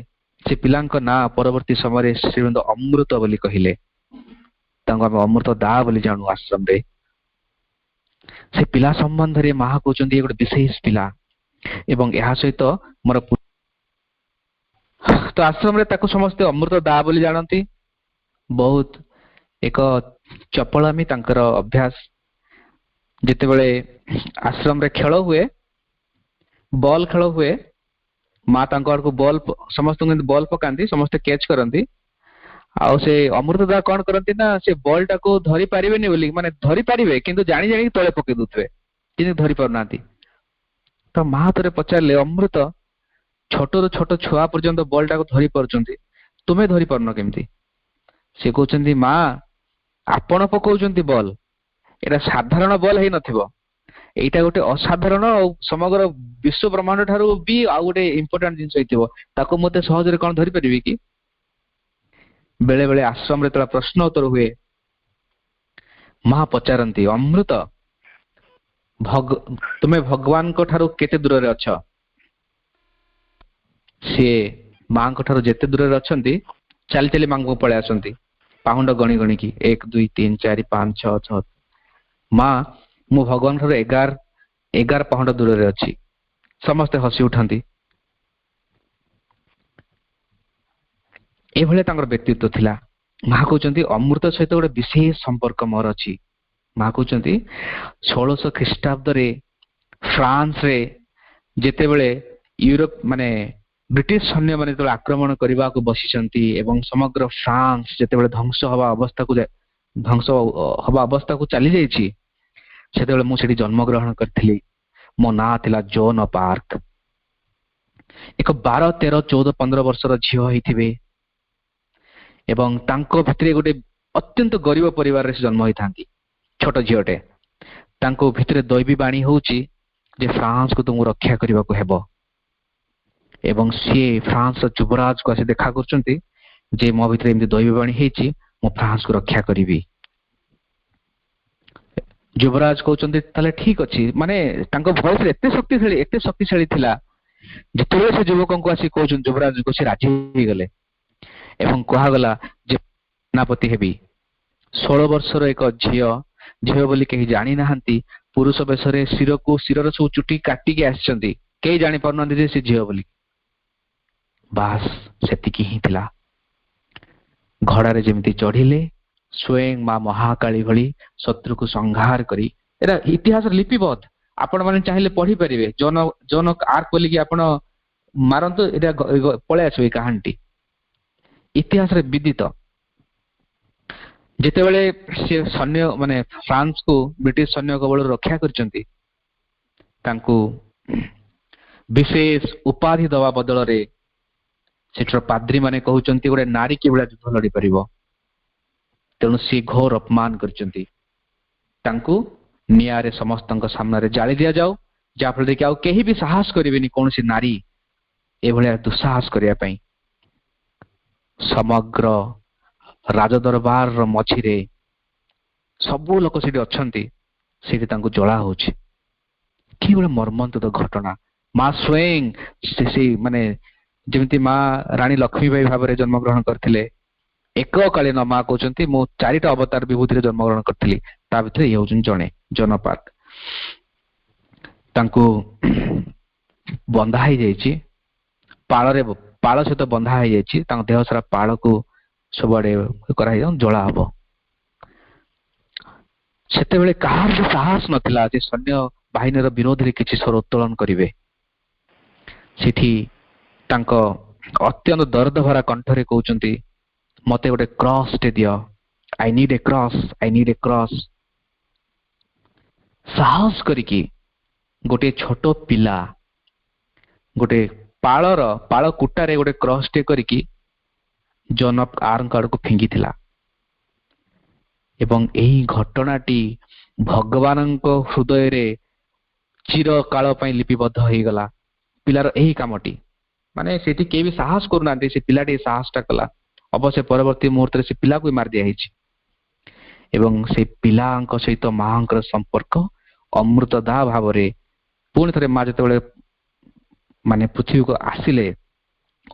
B: ସେ ପିଲାଙ୍କ ନାଁ ପରବର୍ତ୍ତୀ ସମୟରେ ଶ୍ରୀ ଅରବିନ୍ଦ ଅମୃତ ବୋଲି କହିଲେ। ତାଙ୍କୁ ଆମେ ଅମୃତ ଦା ବୋଲି ଜାଣୁ ଆଶ୍ରମରେ। ସେ ପିଲା ସମ୍ବନ୍ଧରେ ମାହା କହୁଛନ୍ତି ଏ ଗୋଟେ ବିଶେଷ ପିଲା ଏବଂ ଏହା ସହିତ ମୋର ତ ଆଶ୍ରମରେ ତାକୁ ସମସ୍ତେ ଅମୃତ ଦା ବୋଲି ଜାଣନ୍ତି। ବହୁତ ଏକ ଚପଳାମି ତାଙ୍କର ଅଭ୍ୟାସ। ଯେତେବେଳେ ଆଶ୍ରମରେ ଖେଳ ହୁଏ, ବଲ୍ ଖେଳ ହୁଏ, ମା ତାଙ୍କ ଆଡକୁ ବଲ୍ ସମସ୍ତଙ୍କୁ ଏମିତି ବଲ୍ ପକାନ୍ତି, ସମସ୍ତେ କ୍ୟାଚ୍ କରନ୍ତି। ଆଉ ସେ ଅମୃତ ଦା କଣ କରନ୍ତି ନା ସେ ବଲ୍ ଟାକୁ ଧରି ପାରିବେନି ବୋଲି, ମାନେ ଧରି ପାରିବେ କିନ୍ତୁ ଜାଣି ଜାଣି ତଳେ ପକେଇ ଦଉଥିବେ, କିନ୍ତୁ ଧରି ପାରୁନାହାନ୍ତି। ତ ମା ଥରେ ପଚାରିଲେ, ଅମୃତ ଛୋଟରୁ ଛୋଟ ଛୁଆ ପର୍ଯ୍ୟନ୍ତ ବଲ୍ ଟାକୁ ଧରି ପାରୁଛନ୍ତି, ତୁମେ ଧରି ପାରୁନ କେମିତି? ସେ କହୁଛନ୍ତି, ମା ଆପଣ ପକଉଛନ୍ତି ବଲ୍, ଏଇଟା ସାଧାରଣ ବଲ୍ ହେଇନଥିବ, ଏଇଟା ଗୋଟେ ଅସାଧାରଣ ଆଉ ସମଗ୍ର ବିଶ୍ୱ ବ୍ରହ୍ମାଣ୍ଡ ଠାରୁ ବି ଆଉ ଗୋଟେ ଇମ୍ପୋର୍ଟାଣ୍ଟ ଜିନିଷ ହେଇଥିବ, ତାକୁ ମତେ ସହଜରେ କଣ ଧରିପାରିବି କି? ବେଳେ ବେଳେ ଆଶ୍ରମରେ ଯେତେବେଳେ ପ୍ରଶ୍ନ ଉତ୍ତର ହୁଏ, ମା ପଚାରନ୍ତି, ଅମୃତ ତୁମେ ଭଗବାନଙ୍କ ଠାରୁ କେତେ ଦୂରରେ ଅଛ? ସିଏ ମାଙ୍କ ଠାରୁ ଯେତେ ଦୂରରେ ଅଛନ୍ତି ଚାଲି ଚାଲି ମାଙ୍କୁ ପଳେଇ ଆସନ୍ତି, ପାହୁଣ୍ଡ ଗଣି ଗଣିକି 1 2 3 4 5 6 6। ମା ମୁଁ ଭଗବାନ ଠାରୁ 11 ପାହୁଣ୍ଡ ଦୂରରେ ଅଛି। ସମସ୍ତେ ହସି ଉଠନ୍ତି। ଏଭଳିଆ ତାଙ୍କର ବ୍ୟକ୍ତିତ୍ୱ ଥିଲା। ମା କହୁଛନ୍ତି, ଅମୃତ ସହିତ ଗୋଟେ ବିଶେଷ ସମ୍ପର୍କ ମୋର ଅଛି। ମା କହୁଛନ୍ତି, 1600 ଖ୍ରୀଷ୍ଟାବ୍ଦରେ ଫ୍ରାନ୍ସରେ ଯେତେବେଳେ ୟୁରୋପ ମାନେ ବ୍ରିଟିଶ ସୈନ୍ୟମାନେ ଯେତେବେଳେ ଆକ୍ରମଣ କରିବାକୁ ବସିଛନ୍ତି ଏବଂ ସମଗ୍ର ଫ୍ରାନ୍ସ ଯେତେବେଳେ ଧ୍ୱଂସ ହବା ଅବସ୍ଥାକୁ ଚାଲି ଯାଇଛି, ସେତେବେଳେ ମୁଁ ସେଠି ଜନ୍ମଗ୍ରହଣ କରିଥିଲି। ମୋ ନାଁ ଥିଲା ଜୋନ୍ ଅଫ୍ ଆର୍କ। ଏକ 12 13 14 15 ବର୍ଷର ଝିଅ ହେଇଥିବେ ଏବଂ ତାଙ୍କ ଭିତରେ ଗୋଟେ ଅତ୍ୟନ୍ତ ଗରିବ ପରିବାରରେ ସେ ଜନ୍ମ ହୋଇଥାନ୍ତି, ଛୋଟ ଝିଅଟେ। ତାଙ୍କ ଭିତରେ ଦୈବୀ ବାଣୀ ହଉଛି ଯେ ଫ୍ରାନ୍ସକୁ ତୁମକୁ ରକ୍ଷା କରିବାକୁ ହେବ। ଏବଂ ସିଏ ଫ୍ରାନ୍ସର ଯୁବରାଜକୁ ଆସି ଦେଖା କରୁଛନ୍ତି ଯେ ମୋ ଭିତରେ ଏମିତି ଦୈବୀ ବାଣୀ ହେଇଛି, ମୁଁ ଫ୍ରାନ୍ସକୁ ରକ୍ଷା କରିବି। ଯୁବରାଜ କହୁଛନ୍ତି, ତାହେଲେ ଠିକ ଅଛି। ମାନେ ତାଙ୍କ ଭଏସରେ ଏତେ ଶକ୍ତିଶାଳୀ ଥିଲା, ଯେତେବେଳେ ସେ ଯୁବକଙ୍କୁ ଆସି କହୁଛନ୍ତି ଯୁବରାଜଙ୍କୁ, ସେ ରାଜି ହେଇଗଲେ ଏବଂ କୁହାଗଲା ଯେ ସେନାପତି ହେବି। 16 ବର୍ଷର ଏକ ଝିଅ ବୋଲି କେହି ଜାଣି ନାହାନ୍ତି, ପୁରୁଷ ବେଶରେ ଶିରର ସବୁ ଚୁଟି କାଟିକି ଆସିଛନ୍ତି, କେହି ଜାଣି ପାରୁନାହାନ୍ତି ଯେ ସେ ଝିଅ ବୋଲି। ବାସ୍ ସେତିକି ହିଁ ଥିଲା। ଘୋଡାରେ ଯେମିତି ଚଢିଲେ, ସ୍ୱୟଂ ମା ମହାକାଳୀ ଭଳି ଶତ୍ରୁକୁ ସଂହାର କରି, ଏଟା ଇତିହାସର ଲିପିବଦ୍ଧ, ଆପଣ ମାନେ ଚାହିଁଲେ ପଢିପାରିବେ। ଜୋନ୍ ଅଫ୍ ଆର୍କ ବୋଲିକି ଆପଣ ମାରନ୍ତୁ, ଏଟା ପଳେଇ ଆସିବ। ଏଇ କାହାଣୀଟି ଇତିହାସରେ ବିଦିତ। ଯେତେବେଳେ ସେ ସୈନ୍ୟ ମାନେ ଫ୍ରାନ୍ସକୁ ବ୍ରିଟିଶ ସୈନ୍ୟ କବଳରୁ ରକ୍ଷା କରିଛନ୍ତି, ତାଙ୍କୁ ବିଶେଷ ଉପାଧି ଦବା ବଦଳରେ ସେଠାର ପାଦ୍ରୀ ମାନେ କହୁଛନ୍ତି ଗୋଟେ ନାରୀ କିଭଳିଆ ଯୁଦ୍ଧ ଲଢିପାରିବ, ତେଣୁ ସେ ଘୋର ଅପମାନ କରିଛନ୍ତି। ତାଙ୍କୁ ନିଆଁରେ ସମସ୍ତଙ୍କ ସାମ୍ନାରେ ଜାଳି ଦିଆଯାଉ, ଯାହାଫଳରେ କି ଆଉ କେହି ବି ସାହସ କରିବେନି କୌଣସି ନାରୀ ଏଭଳିଆ ଦୁଃସାହସ କରିବା ପାଇଁ। ସମଗ୍ର ରାଜଦରବାରର ମଝିରେ ସବୁ ଲୋକ ସେଠି ଅଛନ୍ତି, ସେଠି ତାଙ୍କୁ ଜଳା ହଉଛି। କି ଗୋଟେ ମର୍ମନ୍ତୁଦ ଘଟଣା। ମା ସ୍ୱୟଂ ସେଇ ମାନେ ଯେମିତି ମା ରାଣୀ ଲକ୍ଷ୍ମୀବାଇ ଭାବରେ ଜନ୍ମଗ୍ରହଣ କରିଥିଲେ, ଏକକାଳୀନ ମା କହୁଛନ୍ତି ମୁଁ 4ଟା ଅବତାର ବିଭୂତିରେ ଜନ୍ମଗ୍ରହଣ କରିଥିଲି, ତା ଭିତରେ ଇଏ ହଉଛନ୍ତି ଜଣେ। Zone of arc. ତାଙ୍କୁ ବନ୍ଧା ହେଇଯାଇଛି, ପାଳ ସହିତ ବନ୍ଧା ହେଇଯାଇଛି, ତାଙ୍କ ଦେହ ସାରା ପାଳକୁ ସବୁଆଡେ କରାହେଇ ଜଳା ହବ। ସେତେବେଳେ କାହାର ବି ସାହସ ନଥିଲା ଯେ ସୈନ୍ୟ ବାହିନୀର ବିରୋଧରେ କିଛି ସ୍ୱର ଉତ୍ତୋଳନ କରିବେ। ସେଠି ତାଙ୍କ ଅତ୍ୟନ୍ତ ଦର୍ଦ ଭରା କଣ୍ଠରେ କହୁଛନ୍ତି, ମତେ ଗୋଟେ କ୍ରସ୍ ଟେ ଦିଅ, ଆଇ ନିଡ୍ ଏ କ୍ରସ୍। ସାହସ କରିକି ଗୋଟେ ଛୋଟ ପିଲା ଗୋଟେ ପାଳ କୁଟାରେ ଗୋଟେ କ୍ରସ୍ ଟେ କରିକି ଜୋନ୍ ଅଫ୍ ଆର୍କ ଆଡକୁ ଫିଙ୍ଗିଥିଲା। ଏବଂ ଏହି ଘଟଣାଟି ଭଗବାନଙ୍କ ହୃଦୟରେ ଚିରକାଳ ପାଇଁ ଲିପିବଦ୍ଧ ହେଇଗଲା। ପିଲାର ଏହି କାମଟି, ମାନେ ସେଠି କେହି ବି ସାହସ କରୁନାହାନ୍ତି, ସେ ପିଲାଟି ସାହସଟା କଲା। ଅବଶ୍ୟ ପରବର୍ତ୍ତୀ ମୁହୂର୍ତ୍ତରେ ସେ ପିଲାକୁ ବି ମାରି ଦିଆହେଇଛି। ଏବଂ ସେ ପିଲାଙ୍କ ସହିତ ମାଙ୍କର ସମ୍ପର୍କ ଅମୃତଦା ଭାବରେ ପୁଣି ଥରେ ମା ଯେତେବେଳେ ମାନେ ପୃଥିବୀକୁ ଆସିଲେ,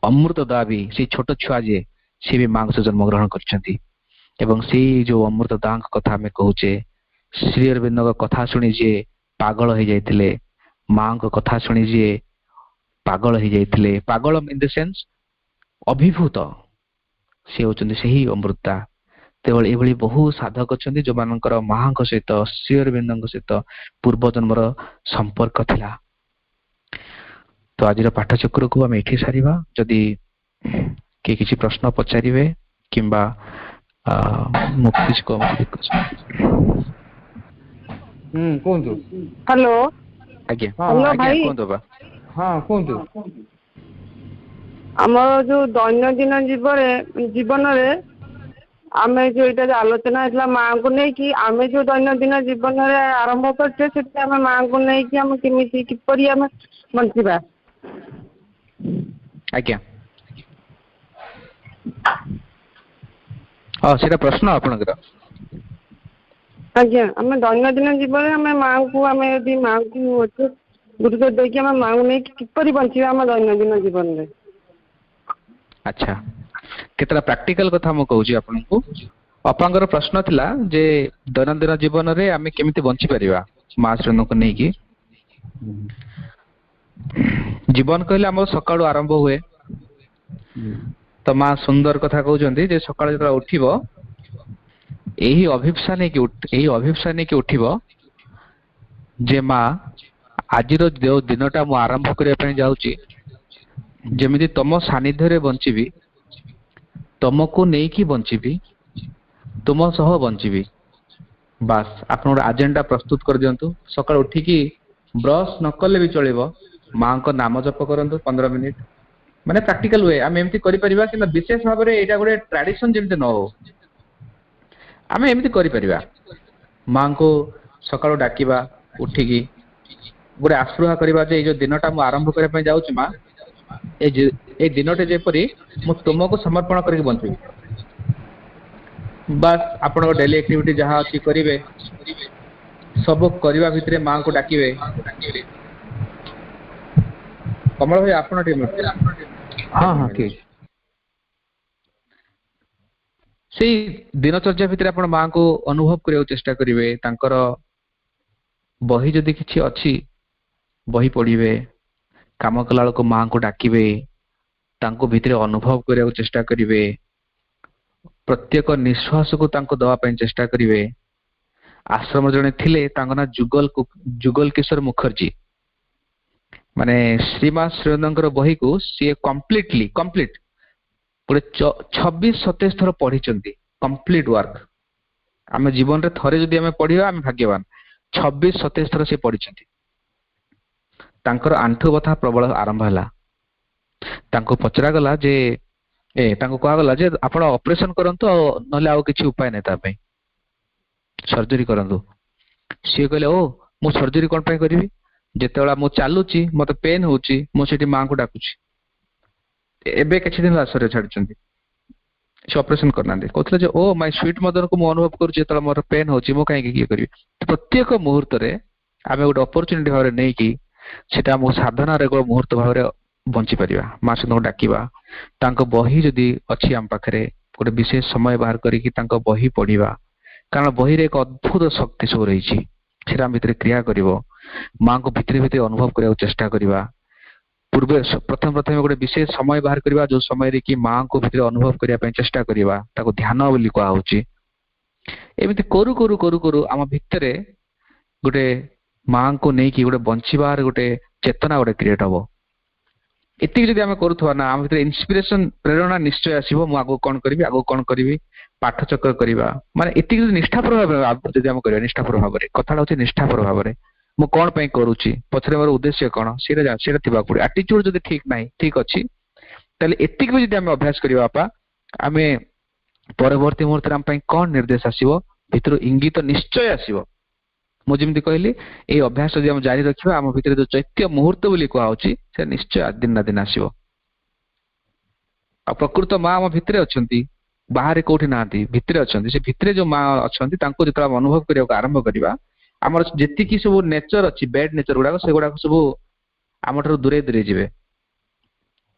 B: ଅମୃତଦା ବି ସେଇ ଛୋଟ ଛୁଆ ଯିଏ, ସେ ବି ମାଙ୍କ ସହ ଜନ୍ମଗ୍ରହଣ କରିଛନ୍ତି। ଏବଂ ସେଇ ଯୋଉ ଅମୃତଦାଙ୍କ କଥା ଆମେ କହୁଛେ, ଶ୍ରୀ ଅରବିନ୍ଦଙ୍କ କଥା ଶୁଣି ଯିଏ ପାଗଳ ହେଇଯାଇଥିଲେ, ମାଙ୍କ କଥା ଶୁଣି ଯିଏ ପାଗଳ ହେଇଯାଇଥିଲେ, ପାଗଳ ଇନ୍ ଦ ସେନ୍ସ ଅଭିଭୂତ ସେ ହେଉଛନ୍ତି ସେହି ଅମୃତା। ତେଣୁ ଏଭଳି ବହୁ ସାଧକ ଅଛନ୍ତି ଯୋଉମାନଙ୍କର ମାଙ୍କ ସହିତ ଶ୍ରୀ ଅରବିନ୍ଦଙ୍କ ସହିତ ପୂର୍ବ ଜନ୍ମର ସମ୍ପର୍କ ଥିଲା। ତ ଆଜିର ପାଠଚକ୍ରକୁ ଆମେ ଏଠି ସାରିବା। ଯଦି କିଏ କିଛି ପ୍ରଶ୍ନ ପଚାରିବେ କିମ୍ବା ମୁଁ କିଛି
A: କୁହନ୍ତୁ।
C: ହ୍ୟାଲୋ
B: ଆଜ୍ଞା
C: ହ୍ୟାଲୋ
B: ଆଜ୍ଞା
C: ଭାଇ।
B: କୁହନ୍ତୁ ବାବା।
A: ହଁ କୁହନ୍ତୁ।
C: ଆମର ଯୋଉ ଦୈନନ୍ଦିନ ଜୀବନରେ ଆମେ ଯୋଉ ଏଇଟା ଯୋଉ ଆଲୋଚନା ହେଇଥିଲା ମାଙ୍କୁ ନେଇକି, ଆମେ ଯୋଉ ଦୈନନ୍ଦିନ ଜୀବନରେ ଆରମ୍ଭ କରିଛେ ସେଠି ଆମେ ମାଙ୍କୁ ନେଇକି ଆମେ କିପରି ଆମେ ବଞ୍ଚିବା।
B: ଆଜ୍ଞା ହଁ ସେଇଟା ପ୍ରଶ୍ନ ଆପଣଙ୍କର।
C: ଆଜ୍ଞା ଆମେ ଦୈନନ୍ଦିନ ଜୀବନରେ ଆମେ ଯଦି ମାଙ୍କୁ ଗୁରୁତ୍ୱ ଦେଇକି ଆମେ ମାଙ୍କୁ ନେଇକି କିପରି ବଞ୍ଚିବା ଆମ ଦୈନନ୍ଦିନ ଜୀବନରେ।
B: ଆଚ୍ଛା, କେତେଟା ପ୍ରାକ୍ଟିକାଲ କଥା ମୁଁ କହୁଛି ଆପଣଙ୍କୁ। ବାପାଙ୍କର ପ୍ରଶ୍ନ ଥିଲା ଯେ ଦୈନନ୍ଦିନ ଜୀବନରେ ଆମେ କେମିତି ବଞ୍ଚିପାରିବା ମା ଶ୍ରୀଙ୍କୁ ନେଇକି। ଜୀବନ କହିଲେ ଆମର ସକାଳୁ ଆରମ୍ଭ ହୁଏ। ତ ମା ସୁନ୍ଦର କଥା କହୁଛନ୍ତି ଯେ ସକାଳୁ ଯେତେବେଳେ ଉଠିବ ଏହି ଅଭିପ୍ସା ନେଇକି ଉଠିବ ଯେ ମା ଆଜିର ଯୋଉ ଦିନଟା ମୁଁ ଆରମ୍ଭ କରିବା ପାଇଁ ଯାଉଛି ଯେମିତି ତମ ସାନ୍ନିଧ୍ୟରେ ବଞ୍ଚିବି, ତମକୁ ନେଇକି ବଞ୍ଚିବି, ତୁମ ସହ ବଞ୍ଚିବି। ବାସ୍ ଆପଣ ଗୋଟେ ଆଜେଣ୍ଡା ପ୍ରସ୍ତୁତ କରିଦିଅନ୍ତୁ। ସକାଳୁ ଉଠିକି ବ୍ରସ୍ ନ କଲେ ବି ଚଳିବ, ମାଙ୍କ ନାମ ଜପ କରନ୍ତୁ 15 ମିନିଟ୍। ମାନେ ପ୍ରାକ୍ଟିକାଲ ୱେ ଆମେ ଏମିତି କରିପାରିବା, କିନ୍ତୁ ବିଶେଷ ଭାବରେ ଏଇଟା ଗୋଟେ ଟ୍ରାଡିସନ ଯେମିତି ନ ହଉ। ଆମେ ଏମିତି କରିପାରିବା, ମାଙ୍କୁ ସକାଳୁ ଡାକିବା, ଉଠିକି ଗୋଟେ ଆଶ୍ରୁଆ କରିବା ଯେ ଏଇ ଯୋଉ ଦିନଟା ମୁଁ ଆରମ୍ଭ କରିବା ପାଇଁ ଯାଉଛି ମା, ଏଇ ଦିନଟି ଯେପରି ମୁଁ ତୁମକୁ ସମର୍ପଣ କରିକି ବଞ୍ଚିବି। ବାସ୍ ଆପଣଙ୍କ ଡେଲି ଆକ୍ଟିଭିଟି ଯାହା ଅଛି କରିବେ, ସବୁ କରିବା ଭିତରେ ମାଙ୍କୁ ଡାକିବେ। କମଳ ଭାଇ ଆପଣ ଟିକେ
A: ହଁ ହଁ ଠିକ।
B: ସେଇ ଦିନଚର୍ଯ୍ୟା ଭିତରେ ଆପଣ ମାଙ୍କୁ ଅନୁଭବ କରିବାକୁ ଚେଷ୍ଟା କରିବେ। ତାଙ୍କର ବହି ଯଦି କିଛି ଅଛି ବହି ପଢିବେ, କାମ କଲା ବେଳକୁ ମାଙ୍କୁ ଡାକିବେ, ତାଙ୍କୁ ଭିତରେ ଅନୁଭବ କରିବାକୁ ଚେଷ୍ଟା କରିବେ, ପ୍ରତ୍ୟେକ ନିଶ୍ୱାସକୁ ତାଙ୍କୁ ଦବା ପାଇଁ ଚେଷ୍ଟା କରିବେ। ଆଶ୍ରମ ଜଣେ ଥିଲେ, ତାଙ୍କ ନାଁ ଯୁଗଲ କିଶୋର ମୁଖର୍ଜୀ। ମାନେ ଶ୍ରୀମା ଶ୍ରୀଅରବିନ୍ଦଙ୍କର ବହିକୁ ସିଏ କମ୍ପ୍ଲିଟ ଗୋଟେ 26-27 ଥର ପଢିଛନ୍ତି, କମ୍ପ୍ଲିଟ ୱାର୍କ। ଆମେ ଜୀବନରେ ଥରେ ଯଦି ଆମେ ପଢିବା ଆମେ ଭାଗ୍ୟବାନ। 26-27 ଥର ସେ ପଢିଛନ୍ତି। ତାଙ୍କର ଆଣ୍ଠୁ ବଥା ପ୍ରବଳ ଆରମ୍ଭ ହେଲା। ତାଙ୍କୁ ପଚରାଗଲା ଯେ ତାଙ୍କୁ କୁହାଗଲା ଯେ ଆପଣ ଅପରେସନ କରନ୍ତୁ, ଆଉ ନହେଲେ ଆଉ କିଛି ଉପାୟ ନାହିଁ, ତା ପାଇଁ ସର୍ଜରୀ କରନ୍ତୁ। ସିଏ କହିଲେ ଓ ମୁଁ ସର୍ଜରୀ କଣ ପାଇଁ କରିବି, ଯେତେବେଳେ ମୁଁ ଚାଲୁଛି ମତେ ପେନ୍ ହଉଛି, ମୁଁ ସେଠି ମାଙ୍କୁ ଡାକୁଛି। ଏବେ କିଛି ଦିନ ଆଶ୍ରୟ ଛାଡିଛନ୍ତି, ସେ ଅପରେସନ କରିନାହାନ୍ତି। କହୁଥିଲେ ଯେ ଓ ମାଇ ସ୍ୱିଟ୍ ମଦରକୁ ମୁଁ ଅନୁଭବ କରୁଛି, ଯେତେବେଳେ ମୋର ପେନ୍ ହଉଛି ମୁଁ କାହିଁକି ଇଏ କରିବି। ପ୍ରତ୍ୟେକ ମୁହୂର୍ତ୍ତରେ ଆମେ ଗୋଟେ ଅପରଚ୍ୟୁନିଟି ଭାବରେ ନେଇକି ସେଟା ଆମ ସାଧନାର ଏକ ମୁହୂର୍ତ୍ତ ଭାବରେ ବଞ୍ଚି ପାରିବା। ମା ସହିତ ଡାକିବା, ତାଙ୍କ ବହି ଯଦି ଅଛି ଆମ ପାଖରେ ଗୋଟେ ବିଶେଷ ସମୟ ବାହାର କରିକି ତାଙ୍କ ବହି ପଢିବା, କାରଣ ବହିରେ ଏକ ଅଦ୍ଭୁତ ଶକ୍ତି ସବୁ ରହିଛି, ସେଟା ଆମ ଭିତରେ କ୍ରିୟା କରିବ। ମାଙ୍କୁ ଭିତରେ ଭିତରେ ଅନୁଭବ କରିବାକୁ ଚେଷ୍ଟା କରିବା। ପ୍ରଥମେ ଗୋଟେ ବିଶେଷ ସମୟ ବାହାର କରିବା, ଯୋଉ ସମୟରେ କି ମାଙ୍କୁ ଭିତରେ ଅନୁଭବ କରିବା ପାଇଁ ଚେଷ୍ଟା କରିବା, ତାକୁ ଧ୍ୟାନ ବୋଲି କୁହାହଉଛି। ଏମିତି କରୁ କରୁ କରୁ କରୁ ଆମ ଭିତରେ ଗୋଟେ ମାଙ୍କୁ ନେଇକି ଗୋଟେ ବଞ୍ଚିବାର ଗୋଟେ ଚେତନା ଗୋଟେ କ୍ରିଏଟ ହବ। ଏତିକି ଯଦି ଆମେ କରୁଥିବା ନା, ଆମ ଭିତରେ ଇନ୍ସପିରେସନ, ପ୍ରେରଣା ନିଶ୍ଚୟ ଆସିବ। ମୁଁ ଆଗକୁ କଣ କରିବି, ପାଠ ଚକ୍ର କରିବା। ମାନେ ଏତିକି ଯଦି ନିଷ୍ଠାପର ଭାବରେ ଯଦି ଆମେ କରିବା, ନିଷ୍ଠାପର ଭାବରେ, କଥାଟା ହଉଛି ନିଷ୍ଠାପର ଭାବରେ ମୁଁ କଣ ପାଇଁ କରୁଛି, ପଛରେ ମୋର ଉଦ୍ଦେଶ୍ୟ କଣ, ସେଇଟା ଥିବାକୁ ପଡିବ। ଆଟିଚ୍ୟୁଡ ଯଦି ଠିକ ନାହିଁ, ଠିକ ଅଛି, ତାହେଲେ ଏତିକି ବି ଯଦି ଆମେ ଅଭ୍ୟାସ କରିବା ବାପା, ଆମେ ପରବର୍ତ୍ତୀ ମୁହୂର୍ତ୍ତରେ ଆମ ପାଇଁ କଣ ନିର୍ଦ୍ଦେଶ ଆସିବ, ଭିତରୁ ଇଙ୍ଗିତ ନିଶ୍ଚୟ ଆସିବ। ମୁଁ ଯେମିତି କହିଲି, ଏଇ ଅଭ୍ୟାସ ଯଦି ଆମେ ଜାରି ରଖିବା, ଆମ ଭିତରେ ଯୋଉ ଚୈତ୍ୟ ମୁହୂର୍ତ୍ତ ବୋଲି କୁହାହଉଛି, ସେ ନିଶ୍ଚୟ ଦିନ ନା ଦିନ ଆସିବ। ଆଉ ପ୍ରକୃତ ମା ଆମ ଭିତରେ ଅଛନ୍ତି, ବାହାରେ କୋଉଠି ନାହାନ୍ତି, ଭିତରେ ଅଛନ୍ତି। ସେ ଭିତରେ ଯୋଉ ମା ଅଛନ୍ତି, ତାଙ୍କୁ ଯେତେବେଳେ ଆମେ ଅନୁଭବ କରିବାକୁ ଆରମ୍ଭ କରିବା, ଆମର ଯେତିକି ସବୁ ନେଚର ଅଛି, ବ୍ୟାଡ୍ ନେଚର ଗୁଡାକ, ସେଗୁଡାକ ସବୁ ଆମଠାରୁ ଦୂରେଇ ଦୂରେଇ ଯିବେ।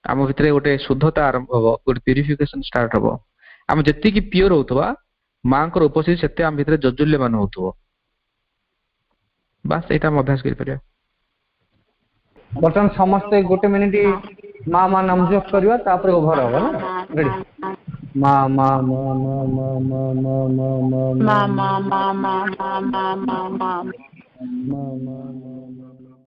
B: ଆମ ଭିତରେ ଗୋଟେ ଶୁଦ୍ଧତା ଆରମ୍ଭ ହବ, ଗୋଟେ ପ୍ୟୁରିଫିକେସନ ଷ୍ଟାର୍ଟ ହବ। ଆମେ ଯେତିକି ପିଓର ହଉଥିବା, ମାଙ୍କର ଉପସ୍ଥିତି ସେତେ ଆମ ଭିତରେ ଜଜୁଲ୍ୟମାନ ହଉଥିବ। ବାସ୍ ଏଇଟା ଆମେ ଅଭ୍ୟାସ କରିପାରିବା।
A: ବର୍ତ୍ତମାନ ସମସ୍ତେ 1 ମିନିଟ୍ माँ माँ नाम जप करवा तापर ओभर हबो ना रेडी माँ माँ माँ माँ माँ माँ माँ माँ माँ माँ माँ माँ माँ माँ माँ माँ माँ माँ माँ